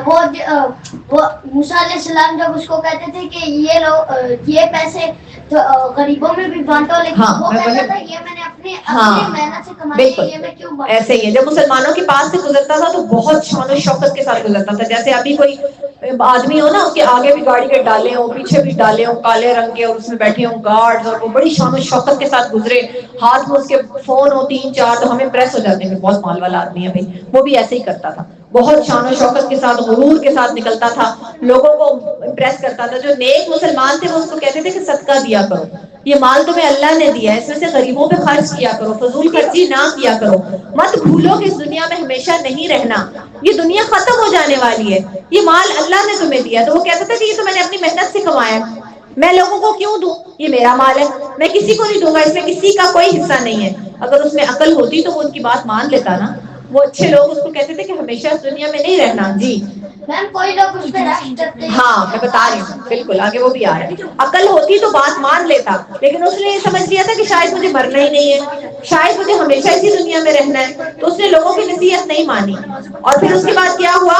وہ موسیٰ علیہ السلام جب اس کو کہتے تھے کہ یہ لو یہ پیسے تو غریبوں میں بھی بانٹو, لیکن وہ کہتا تھا یہ میں نے اپنی محنت سے کمائی ہے, یہ میں کیوں بانٹوں. ایسے ہی ہے, جب مسلمانوں کے پاس سے گزرتا تھا تو بہت شان و شوکت کے ساتھ گزرتا تھا. جیسے ابھی کوئی آدمی ہو نا, اس کے آگے بھی گاڑی کے ڈالے ہوں, پیچھے بھی ڈالے ہوں کالے رنگ کے, اور اس میں بیٹھے ہوں گارڈز, اور وہ بڑی شان و شوکت کے ساتھ گزرے, ہاتھ میں اس کے فون ہو 3-4, تو ہمیں پریس ہو جاتے ہیں کہ بہت مال والا آدمی ہے بھائی. وہ بھی ایسے ہی کرتا تھا, بہت شان و شوکت کے ساتھ غرور کے ساتھ نکلتا تھا, لوگوں کو امپریس کرتا تھا. جو نیک مسلمان تھے وہ اس کو کہتے تھے کہ صدقہ دیا کرو, یہ مال تمہیں اللہ نے دیا ہے, اس میں سے غریبوں پہ خرچ کیا کرو, فضول خرچی نہ کیا کرو, مت بھولو کہ اس دنیا میں ہمیشہ نہیں رہنا, یہ دنیا ختم ہو جانے والی ہے, یہ مال اللہ نے تمہیں دیا. تو وہ کہتا تھا کہ یہ تو میں نے اپنی محنت سے کمایا ہے, میں لوگوں کو کیوں دوں, یہ میرا مال ہے, میں کسی کو نہیں دوں گا, اس میں کسی کا کوئی حصہ نہیں ہے. اگر اس میں عقل ہوتی تو وہ ان کی بات مان لیتا نا. وہ اچھے لوگ اس کو کہتے تھے کہ ہمیشہ اس دنیا میں نہیں رہنا. جی میم کوئی لوگ اس پہ رش کرتے ہیں. ہاں میں بتا رہی ہوں, بالکل آگے وہ بھی آ رہا ہے. عقل ہوتی تو بات مان لیتا, لیکن اس نے یہ سمجھ لیا تھا کہ شاید مجھے مرنا ہی نہیں ہے, شاید مجھے ہمیشہ اسی دنیا میں رہنا ہے, تو اس نے لوگوں کی نصیحت نہیں مانی. اور پھر اس کے بعد کیا ہوا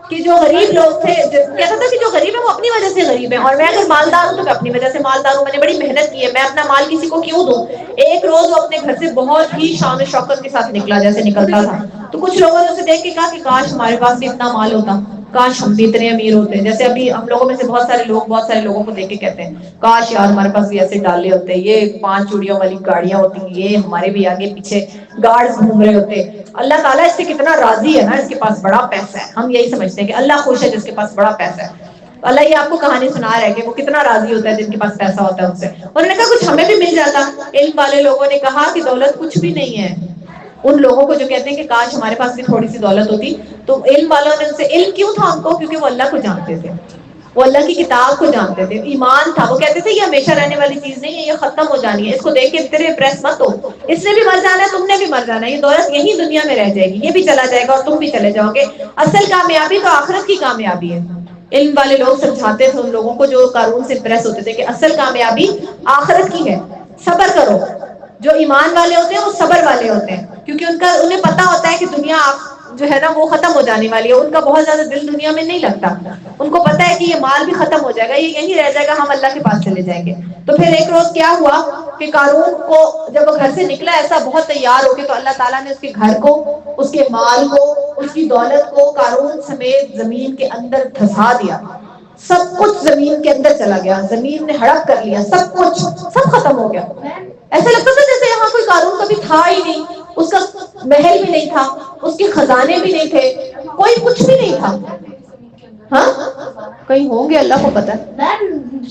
کہ جو غریب لوگ تھے, کہتا تھا کہ جو غریب ہے وہ اپنی وجہ سے غریب ہے, اور میں اگر مالدار ہوں تو میں اپنی وجہ سے مالدار ہوں, میں نے بڑی محنت کی ہے, میں اپنا مال کسی کو کیوں دوں. ایک روز وہ اپنے گھر سے بہت ہی شان و شوکت کے ساتھ نکلا جیسے نکلتا تھا, تو کچھ لوگوں نے اسے دیکھ کے کہا کہ کاش ہمارے پاس بھی اتنا مال ہوتا, کاش ہم بھی اتنے امیر ہوتے. جیسے ابھی ہم لوگوں میں سے بہت سارے لوگوں کو دیکھ کے کہتے ہیں کاش یار ہمارے پاس بھی ایسے ڈالے ہوتے, یہ 5 چوڑیوں والی گاڑیاں ہوتی, یہ ہمارے بھی آگے پیچھے گارڈز گھوم رہے ہوتے. اللہ تعالیٰ اس سے کتنا راضی ہے نا, اس کے پاس بڑا پیسہ ہے. ہم یہی سمجھتے ہیں کہ اللہ خوش ہے جس کے پاس بڑا پیسہ ہے. اللہ یہ آپ کو کہانی سنا رہا ہے کہ وہ کتنا راضی ہوتا ہے جن کے پاس پیسہ ہوتا ہے ان سے. انہوں نے کہا کچھ ہمیں بھی مل جاتا. علم والے لوگوں نے کہا کہ دولت کچھ بھی نہیں ہے. ان لوگوں کو جو کہتے ہیں کہ کاش ہمارے پاس بھی تھوڑی سی دولت ہوتی, تو علم والوں نے ان سے, علم کیوں تھا ان کو, کیونکہ وہ اللہ کو جانتے تھے, وہ اللہ کی کتاب کو جانتے تھے, ایمان تھا. وہ کہتے تھے یہ ہمیشہ رہنے والی چیز نہیں ہے, یہ ختم ہو جانی ہے, اس کو دیکھ کے تیرے امپریس مت ہو, اس نے بھی مر جانا ہے, تم نے بھی مر جانا ہے, یہ دولت یہی دنیا میں رہ جائے گی, یہ بھی چلا جائے گا اور تم بھی چلے جاؤ گے. اصل کامیابی تو آخرت کی کامیابی ہے. علم والے لوگ سمجھاتے تھے ان لوگوں کو جو قارون سے امپریس ہوتے تھے کہ اصل کامیابی آخرت کی ہے, صبر کرو. جو ایمان والے ہوتے ہیں وہ صبر والے ہوتے ہیں, کیونکہ انہیں پتا ہوتا ہے کہ دنیا جو ہے نا وہ ختم ہو جانے والی ہے. ان کا بہت زیادہ دل دنیا میں نہیں لگتا, ان کو پتا ہے کہ یہ مال بھی ختم ہو جائے گا, یہ یہیں رہ جائے گا, ہم اللہ کے پاس چلے جائیں گے. تو پھر ایک روز کیا ہوا کہ قارون کو جب وہ گھر سے نکلا ایسا بہت تیار ہو کے, تو اللہ تعالیٰ نے اس کے گھر کو, اس کے مال کو, اس کی دولت کو قارون سمیت زمین کے اندر دھسا دیا. سب کچھ زمین کے اندر چلا گیا, زمین نے ہڑپ کر لیا, سب کچھ سب ختم ہو گیا. ایسا لگتا تھا جیسے یہاں کوئی قارون کبھی تھا ہی نہیں, اس کا محل بھی نہیں تھا, اس کے خزانے بھی نہیں تھے, کوئی کچھ بھی نہیں تھا. ہاں کہیں ہوں گے, اللہ کو پتا.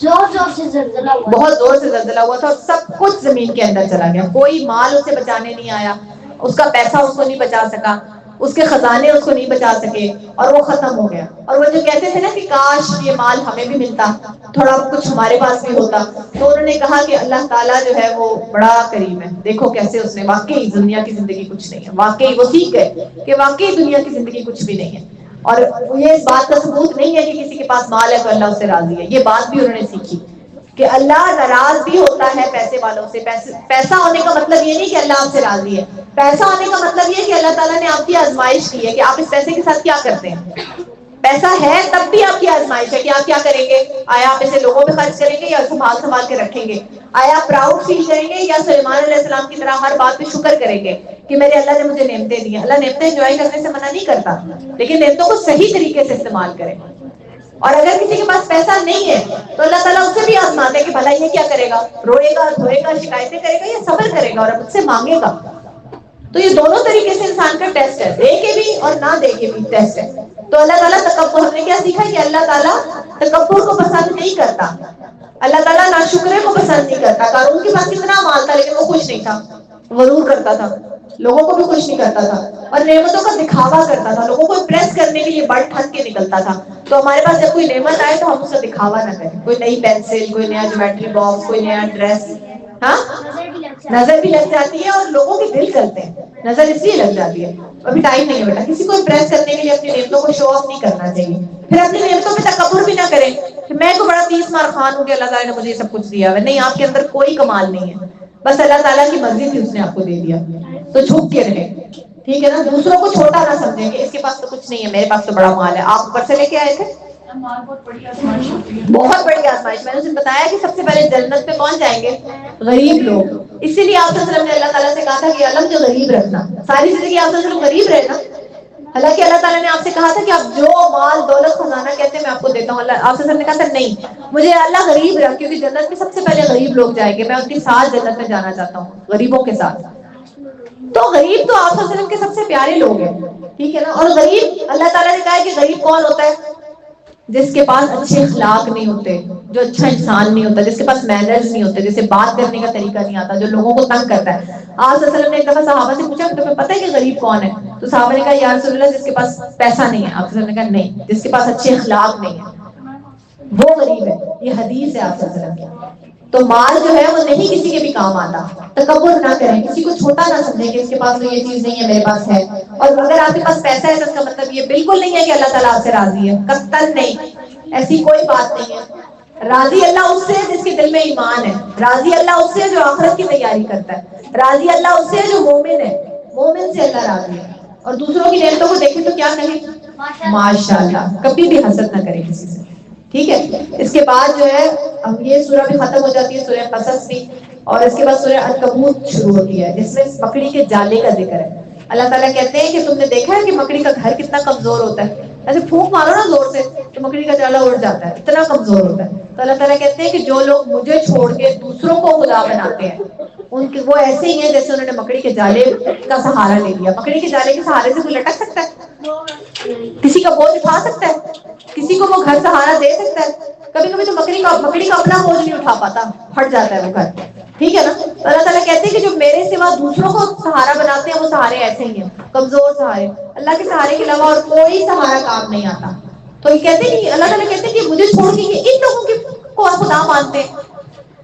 زور سے زلزلہ ہوا, بہت زور سے زلزلہ ہوا تھا, اور سب کچھ زمین کے اندر چلا گیا. کوئی مال اسے بچانے نہیں آیا, اس کا پیسہ اس کو نہیں بچا سکا, اس کے خزانے اس کو نہیں بچا سکے, اور وہ ختم ہو گیا. اور وہ جو کہتے تھے نا کہ کاش یہ مال ہمیں بھی ملتا, تھوڑا کچھ ہمارے پاس بھی ہوتا, تو انہوں نے کہا کہ اللہ تعالیٰ جو ہے وہ بڑا کریم ہے. دیکھو کیسے اس نے, واقعی دنیا کی زندگی کچھ نہیں ہے, واقعی وہ سیکھ گئے کہ واقعی دنیا کی زندگی کچھ بھی نہیں ہے. اور یہ اس بات کا ثبوت نہیں ہے کہ کسی کے پاس مال ہے تو اللہ اس سے راضی ہے. یہ بات بھی انہوں نے سیکھی کہ اللہ ناراض بھی ہوتا ہے پیسے والوں سے. پیسہ ہونے کا مطلب یہ نہیں کہ اللہ آپ سے راضی ہے. پیسہ ہونے کا مطلب یہ کہ اللہ تعالیٰ نے آپ کی آزمائش کی ہے کہ آپ اس پیسے کے ساتھ کیا کرتے ہیں. پیسہ ہے تب بھی آپ کی آزمائش ہے کہ آپ کیا کریں گے. آیا آپ اسے لوگوں پہ خرچ کریں گے یا سنبھال کے رکھیں گے. آیا آپ پراؤڈ فیل کریں گے یا سلیمان علیہ السلام کی طرح ہر بات پہ شکر کریں گے کہ میرے اللہ نے مجھے نعمتیں دی ہیں. اللہ نعمتیں انجوائے کرنے سے منع نہیں کرتا, لیکن نعمتوں کو صحیح طریقے سے استعمال کریں. اور اگر کسی کے پاس پیسہ نہیں ہے تو اللہ تعالیٰ اسے بھی آزماتا ہے کہ بھلا یہ کیا کرے گا, روئے گا, دھوئے گا, شکایتیں کرے گا, یا صبر کرے گا اور مجھ سے مانگے گا. تو یہ دونوں طریقے سے انسان کا ٹیسٹ ہے, دے کے بھی اور نہ دے کے بھی ٹیسٹ ہے. تو اللہ تعالیٰ تکبر, ہم نے کیا سیکھا کہ اللہ تعالیٰ تکبر کو پسند نہیں کرتا, اللہ تعالیٰ ناشکرے کو پسند نہیں کرتا. قارون کے پاس کتنا مال تھا لیکن وہ خوش نہیں تھا, غرور کرتا تھا. لوگوں کو بھی خوش نہیں کرتا تھا اور نعمتوں کا دکھاوا کرتا تھا, لوگوں کو امپریس کرنے کے لیے بڑھ ٹھن کے نکلتا تھا. تو ہمارے پاس جب کوئی نعمت آئے تو ہم اس کا دکھاوا نہ کریں, کوئی نئی پینسل, کوئی نیا جیومیٹری باکس, کوئی نیا ڈریس, ہاں نظر بھی لگ جاتی ہے اور لوگوں کے دل کرتے ہیں, نظر اس لیے لگ جاتی ہے. ابھی ٹائم نہیں ہے بیٹا, کسی کو امپریس کرنے کے لیے اپنی نعمتوں کو شو آف نہیں کرنا چاہیے. پھر اپنی نعمتوں پہ تکبر بھی نہ کریں کہ میں تو بڑا 30 مار خان ہوں کہ اللہ تعالیٰ نے مجھے یہ سب کچھ دیا ہے. نہیں, آپ کے اندر کوئی کمال نہیں ہے, بس اللہ تعالیٰ کی مرضی تھی, اس نے آپ کو دے دیا. تو جھک کے رہیں, ٹھیک ہے نا. دوسروں کو چھوٹا نہ سمجھیں کہ اس کے پاس تو کچھ نہیں ہے, میرے پاس تو بڑا مال ہے. آپ اوپر سے لے کے آئے تھے, بہت بڑی آزمائش. میں نے اسے بتایا کہ سب سے پہلے جنت میں کون جائیں گے؟ غریب لوگ. اسی لیے آپ صلی اللہ علیہ وسلم نے اللہ تعالیٰ سے کہا تھا کہ علم جو غریب رکھنا. ساری زندگی آپ صلی اللہ علیہ وسلم غریب رہے نا. حالانکہ اللہ تعالیٰ نے آپ سے کہا تھا کہ آپ جو مال دولت خزانہ کہتے ہیں میں آپ کو دیتا ہوں. اللہ آپ صلی اللہ علیہ وسلم نے کہا تھا نہیں, مجھے اللہ غریب رکھ, کیونکہ جنت میں سب سے پہلے غریب لوگ جائیں گے, میں ان کے ساتھ جنت میں جانا چاہتا ہوں, غریبوں کے ساتھ. تو غریب تو آپ صلی اللہ علیہ وسلم کے سب سے پیارے لوگ ہیں, ٹھیک ہے نا. اور غریب اللہ تعالیٰ نے کہا ہے کہ غریب کون ہوتا ہے؟ جس کے پاس اچھے اخلاق نہیں ہوتے, جو اچھا انسان نہیں ہوتا, جس کے پاس مینرز نہیں ہوتے, جسے بات کرنے کا طریقہ نہیں آتا, جو لوگوں کو تنگ کرتا ہے. آپ صلی اللہ علیہ وسلم نے ایک دفعہ صحابہ سے پوچھا تمہیں پتہ ہے کہ غریب کون ہے؟ تو صحابہ نے کہا یا رسول اللہ جس کے پاس پیسہ نہیں ہے. آپ صلی اللہ علیہ وسلم نے کہا نہیں, جس کے پاس اچھے اخلاق نہیں ہے وہ غریب ہے. یہ حدیث ہے آپ صلی اللہ علیہ وسلم کی. تو مال جو ہے وہ نہیں کسی کے بھی کام آتا. تکبر نہ کریں, کسی کو چھوٹا نہ سمجھیں کہ اس کے پاس تو یہ چیز نہیں ہے, میرے پاس ہے. اور اگر آپ کے پاس پیسہ ہے تو اس کا مطلب یہ بالکل نہیں ہے کہ اللہ تعالیٰ آپ سے راضی ہے, قطعاً نہیں, ایسی کوئی بات نہیں ہے. راضی اللہ اس سے جس کے دل میں ایمان ہے, راضی اللہ اس سے جو آخرت کی تیاری کرتا ہے, راضی اللہ اس سے جو مومن ہے, مومن سے اللہ راضی ہے. اور دوسروں کی نعمتوں کو دیکھیں تو کیا کہیں ماشاءاللہ, کبھی بھی حسد نہ کریں کسی سے, ٹھیک ہے. اس کے بعد جو ہے اب یہ سورہ بھی ختم ہو جاتی ہے, سورہ قصص بھی, اور اس کے بعد سورہ عنکبوت شروع ہوتی ہے جس میں مکڑی کے جالے کا ذکر ہے. اللہ تعالیٰ کہتے ہیں کہ تم نے دیکھا ہے کہ مکڑی کا گھر کتنا کمزور ہوتا ہے, ایسے پھونک مارو نا زور سے تو مکڑی کا جالا اڑ جاتا ہے, اتنا کمزور ہوتا ہے. تو اللہ تعالیٰ کہتے ہیں کہ جو لوگ مجھے چھوڑ کے دوسروں کو خدا بناتے ہیں ان کے وہ ایسے ہی ہیں جیسے انہوں نے مکڑی کے جالے کا سہارا لے لیا. مکڑی کے جالے کے سہارے سے کوئی لٹک سکتا ہے؟ کسی کا بوجھ اٹھا سکتا ہے؟ کسی کو وہ گھر سہارا دے سکتا ہے؟ کبھی کبھی تو مکڑی کا اپنا بوجھ نہیں اٹھا پاتا, پھٹ جاتا ہے وہ گھر, ٹھیک ہے نا. تو اللہ تعالیٰ کہتے ہیں کہ جو میرے سوا دوسروں کو سہارا بناتے ہیں وہ سہارے ایسے ہی ہیں, کمزور سہارے. اللہ کے سہارے کے علاوہ اور کوئی سہارا کام نہیں آتا. تو یہ کہتے ہیں کہ اللہ تعالیٰ کہتے ہیں کہ مجھے چھوڑ کے یہ ان لوگوں کو خدا مانتے ہیں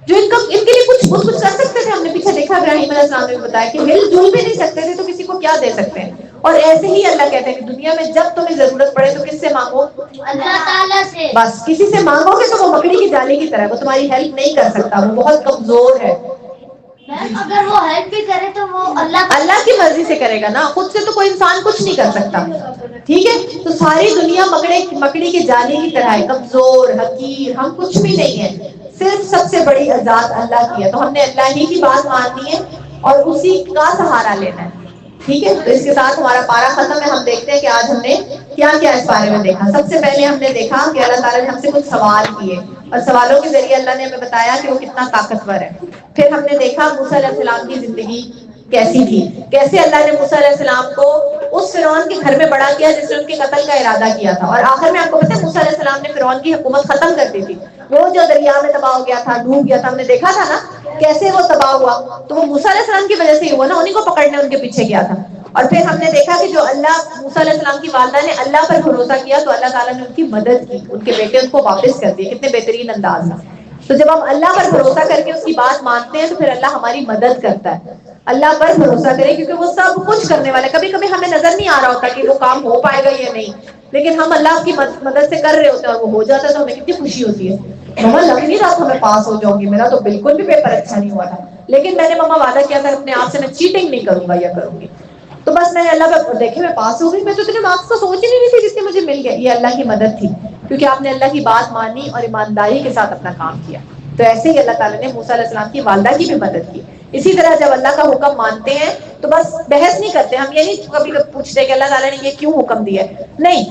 جو ان کے لیے کچھ کر سکتے تھے. ہم نے پیچھے دیکھا ابراہیم علیہ السلام نے بتایا کہ مل جل بھی نہیں سکتے تھے تو کسی کو کیا دے سکتے ہیں. اور ایسے ہی اللہ کہتے ہیں کہ دنیا میں جب تمہیں ضرورت پڑے تو کس سے مانگو؟ اللہ تعالیٰ سے. بس کسی سے مانگو گے تو وہ مکڑی کی جالی کی طرح, وہ تمہاری ہیلپ نہیں کر سکتا, وہ بہت کمزور ہے. اگر وہ ہیلپ بھی کرے تو وہ اللہ کی مرضی سے کرے گا نا, خود سے تو کوئی انسان کچھ نہیں کر سکتا, ٹھیک ہے. تو ساری دنیا مکڑی کی جالی کی طرح ہے, کمزور, حقیر, ہم کچھ بھی نہیں ہے. صرف سب سے بڑی ذات اللہ کی ہے. تو ہم نے اللہ ہی کی بات ماننی ہے اور اسی کا سہارا لینا ہے, ٹھیک ہے. تو اس کے ساتھ ہمارا پارا ختم ہے. ہم دیکھتے ہیں کہ آج ہم نے کیا کیا اس بارے میں دیکھا. سب سے پہلے ہم نے دیکھا کہ اللہ تعالیٰ نے ہم سے کچھ سوال کیے اور سوالوں کے ذریعے اللہ نے ہمیں بتایا کہ وہ کتنا طاقتور ہے. پھر ہم نے دیکھا موسیٰ علیہ السلام کی زندگی کیسی تھی, کیسے اللہ نے موسیٰ علیہ السلام کو اس فرعون کے گھر میں بڑا کیا جس نے ان کے قتل کا ارادہ کیا تھا. اور آخر میں آپ کو پتہ ہے موسیٰ علیہ السلام نے فرعون کی حکومت ختم کر دی تھی. وہ جو دریا میں تباہ ہو گیا تھا, ڈوب گیا تھا, ہم نے دیکھا تھا نا کیسے وہ تباہ ہوا. تو وہ موسیٰ علیہ السلام کی وجہ سے ہی ہوا نا, انہیں کو پکڑنے ان کے پیچھے گیا تھا. اور پھر ہم نے دیکھا کہ جو اللہ موسیٰ علیہ السلام کی والدہ نے اللہ پر بھروسہ کیا تو اللہ تعالیٰ نے ان کی مدد کی, ان کے بیٹے ان کو واپس کر دیے. کتنے بہترین انداز میں. تو جب ہم اللہ پر بھروسہ کر کے اس کی بات مانتے ہیں تو پھر اللہ ہماری مدد کرتا ہے. اللہ پر بھروسہ کریں کیونکہ وہ سب کچھ کرنے والا ہے. کبھی کبھی ہمیں نظر نہیں آ رہا ہوتا کہ وہ کام ہو پائے گا یا نہیں, لیکن ہم اللہ کی مدد سے کر رہے ہوتے ہیں اور وہ ہو جاتا ہے تو ہمیں کتنی خوشی ہوتی ہے. مما لگ نہیں رہا تھا میں پاس ہو جاؤں گی, میرا تو بالکل بھی پیپر اچھا نہیں ہوا تھا, لیکن میں نے مما وعدہ کیا تھا اپنے آپ سے میں چیٹنگ نہیں کروں گا یا کروں گی. تو بس میں نے اللہ پہ دیکھے میں پاس ہو گئی. میں تو اتنے مارکس کا سوچ ہی نہیں تھی جس سے مجھے مل گئے. یہ اللہ کی مدد تھی کیونکہ آپ نے اللہ کی بات مانی اور ایمانداری کے ساتھ اپنا کام کیا. تو ایسے ہی اللہ تعالیٰ نے موسیٰ علیہ السلام کی والدہ کی بھی مدد کی. اسی طرح جب اللہ کا حکم مانتے ہیں تو بس بحث نہیں کرتے. ہم یہ نہیں کبھی پوچھتے کہ اللہ تعالیٰ نے یہ کیوں حکم دیا ہے, نہیں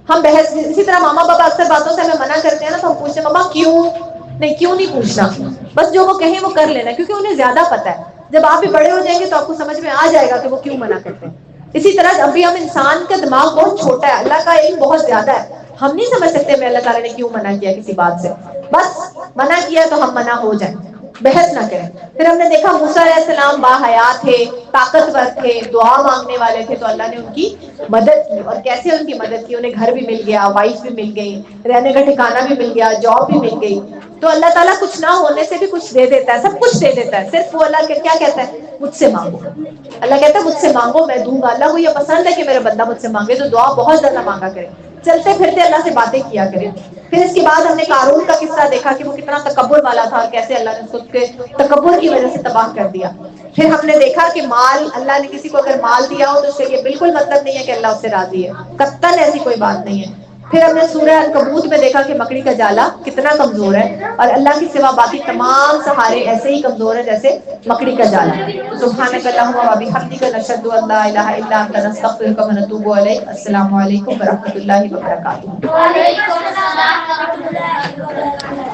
ہم بحث. اسی طرح ماما پاپا اکثر باتوں سے ہمیں منع کرتے ہیں نا تو ہم پوچھتے ہیں ماما کیوں, نہیں کیوں نہیں پوچھنا, بس جو وہ کہیں وہ کر لینا کیونکہ انہیں زیادہ پتہ ہے. جب آپ بھی بڑے ہو جائیں گے تو آپ کو سمجھ میں آ جائے گا کہ وہ کیوں منع کرتے ہیں. اسی طرح ابھی ہم انسان کا دماغ بہت چھوٹا ہے, اللہ کا علم بہت زیادہ ہے. ہم نہیں سمجھ سکتے میں اللہ تعالیٰ نے کیوں منع کیا کسی بات سے, بس منع کیا تو ہم منع ہو جائیں. بحث نہ کریں. پھر ہم نے دیکھا موسیٰ علیہ السلام باحیات تھے, طاقتور تھے, دعا مانگنے والے تھے, تو اللہ نے ان کی مدد کی. اور کیسے ان کی مدد کی؟ انہیں گھر بھی مل گیا, وائف بھی مل گئی, رہنے کا ٹھکانہ بھی مل گیا, جاب بھی مل گئی. تو اللہ تعالیٰ کچھ نہ ہونے سے بھی کچھ دے دیتا ہے, سب کچھ دے دیتا ہے. صرف وہ اللہ کیا کہتا ہے؟ مجھ سے مانگو. اللہ کہتا ہے مجھ سے مانگو میں دوں گا. اللہ کو یہ پسند ہے کہ میرا بندہ مجھ سے مانگے, تو دعا بہت زیادہ مانگا کرے, چلتے پھرتے اللہ سے باتیں کیا کرے. پھر اس کے بعد ہم نے قارون کا قصہ دیکھا کہ وہ کتنا تکبر والا تھا, اور کیسے اللہ نے خود کے تکبر کی وجہ سے تباہ کر دیا. پھر ہم نے دیکھا کہ مال, اللہ نے کسی کو اگر مال دیا ہو تو اس کا یہ بالکل مطلب نہیں ہے کہ اللہ اس سے راضی ہے, قطعاً ایسی کوئی بات نہیں ہے. پھر ہم نے سورہ عنکبوت میں دیکھا کہ مکڑی کا جالا کتنا کمزور ہے, اور اللہ کے سوا باقی تمام سہارے ایسے ہی کمزور ہیں جیسے مکڑی کا جالا. سبحانک اللہم و بحمدک نشہد ان لا الہ الا انت نستغفرک و نتوب الیک. السلام علیکم ورحمۃ اللہ وبرکاتہ. وعلیکم السلام ورحمۃ اللہ وبرکاتہ.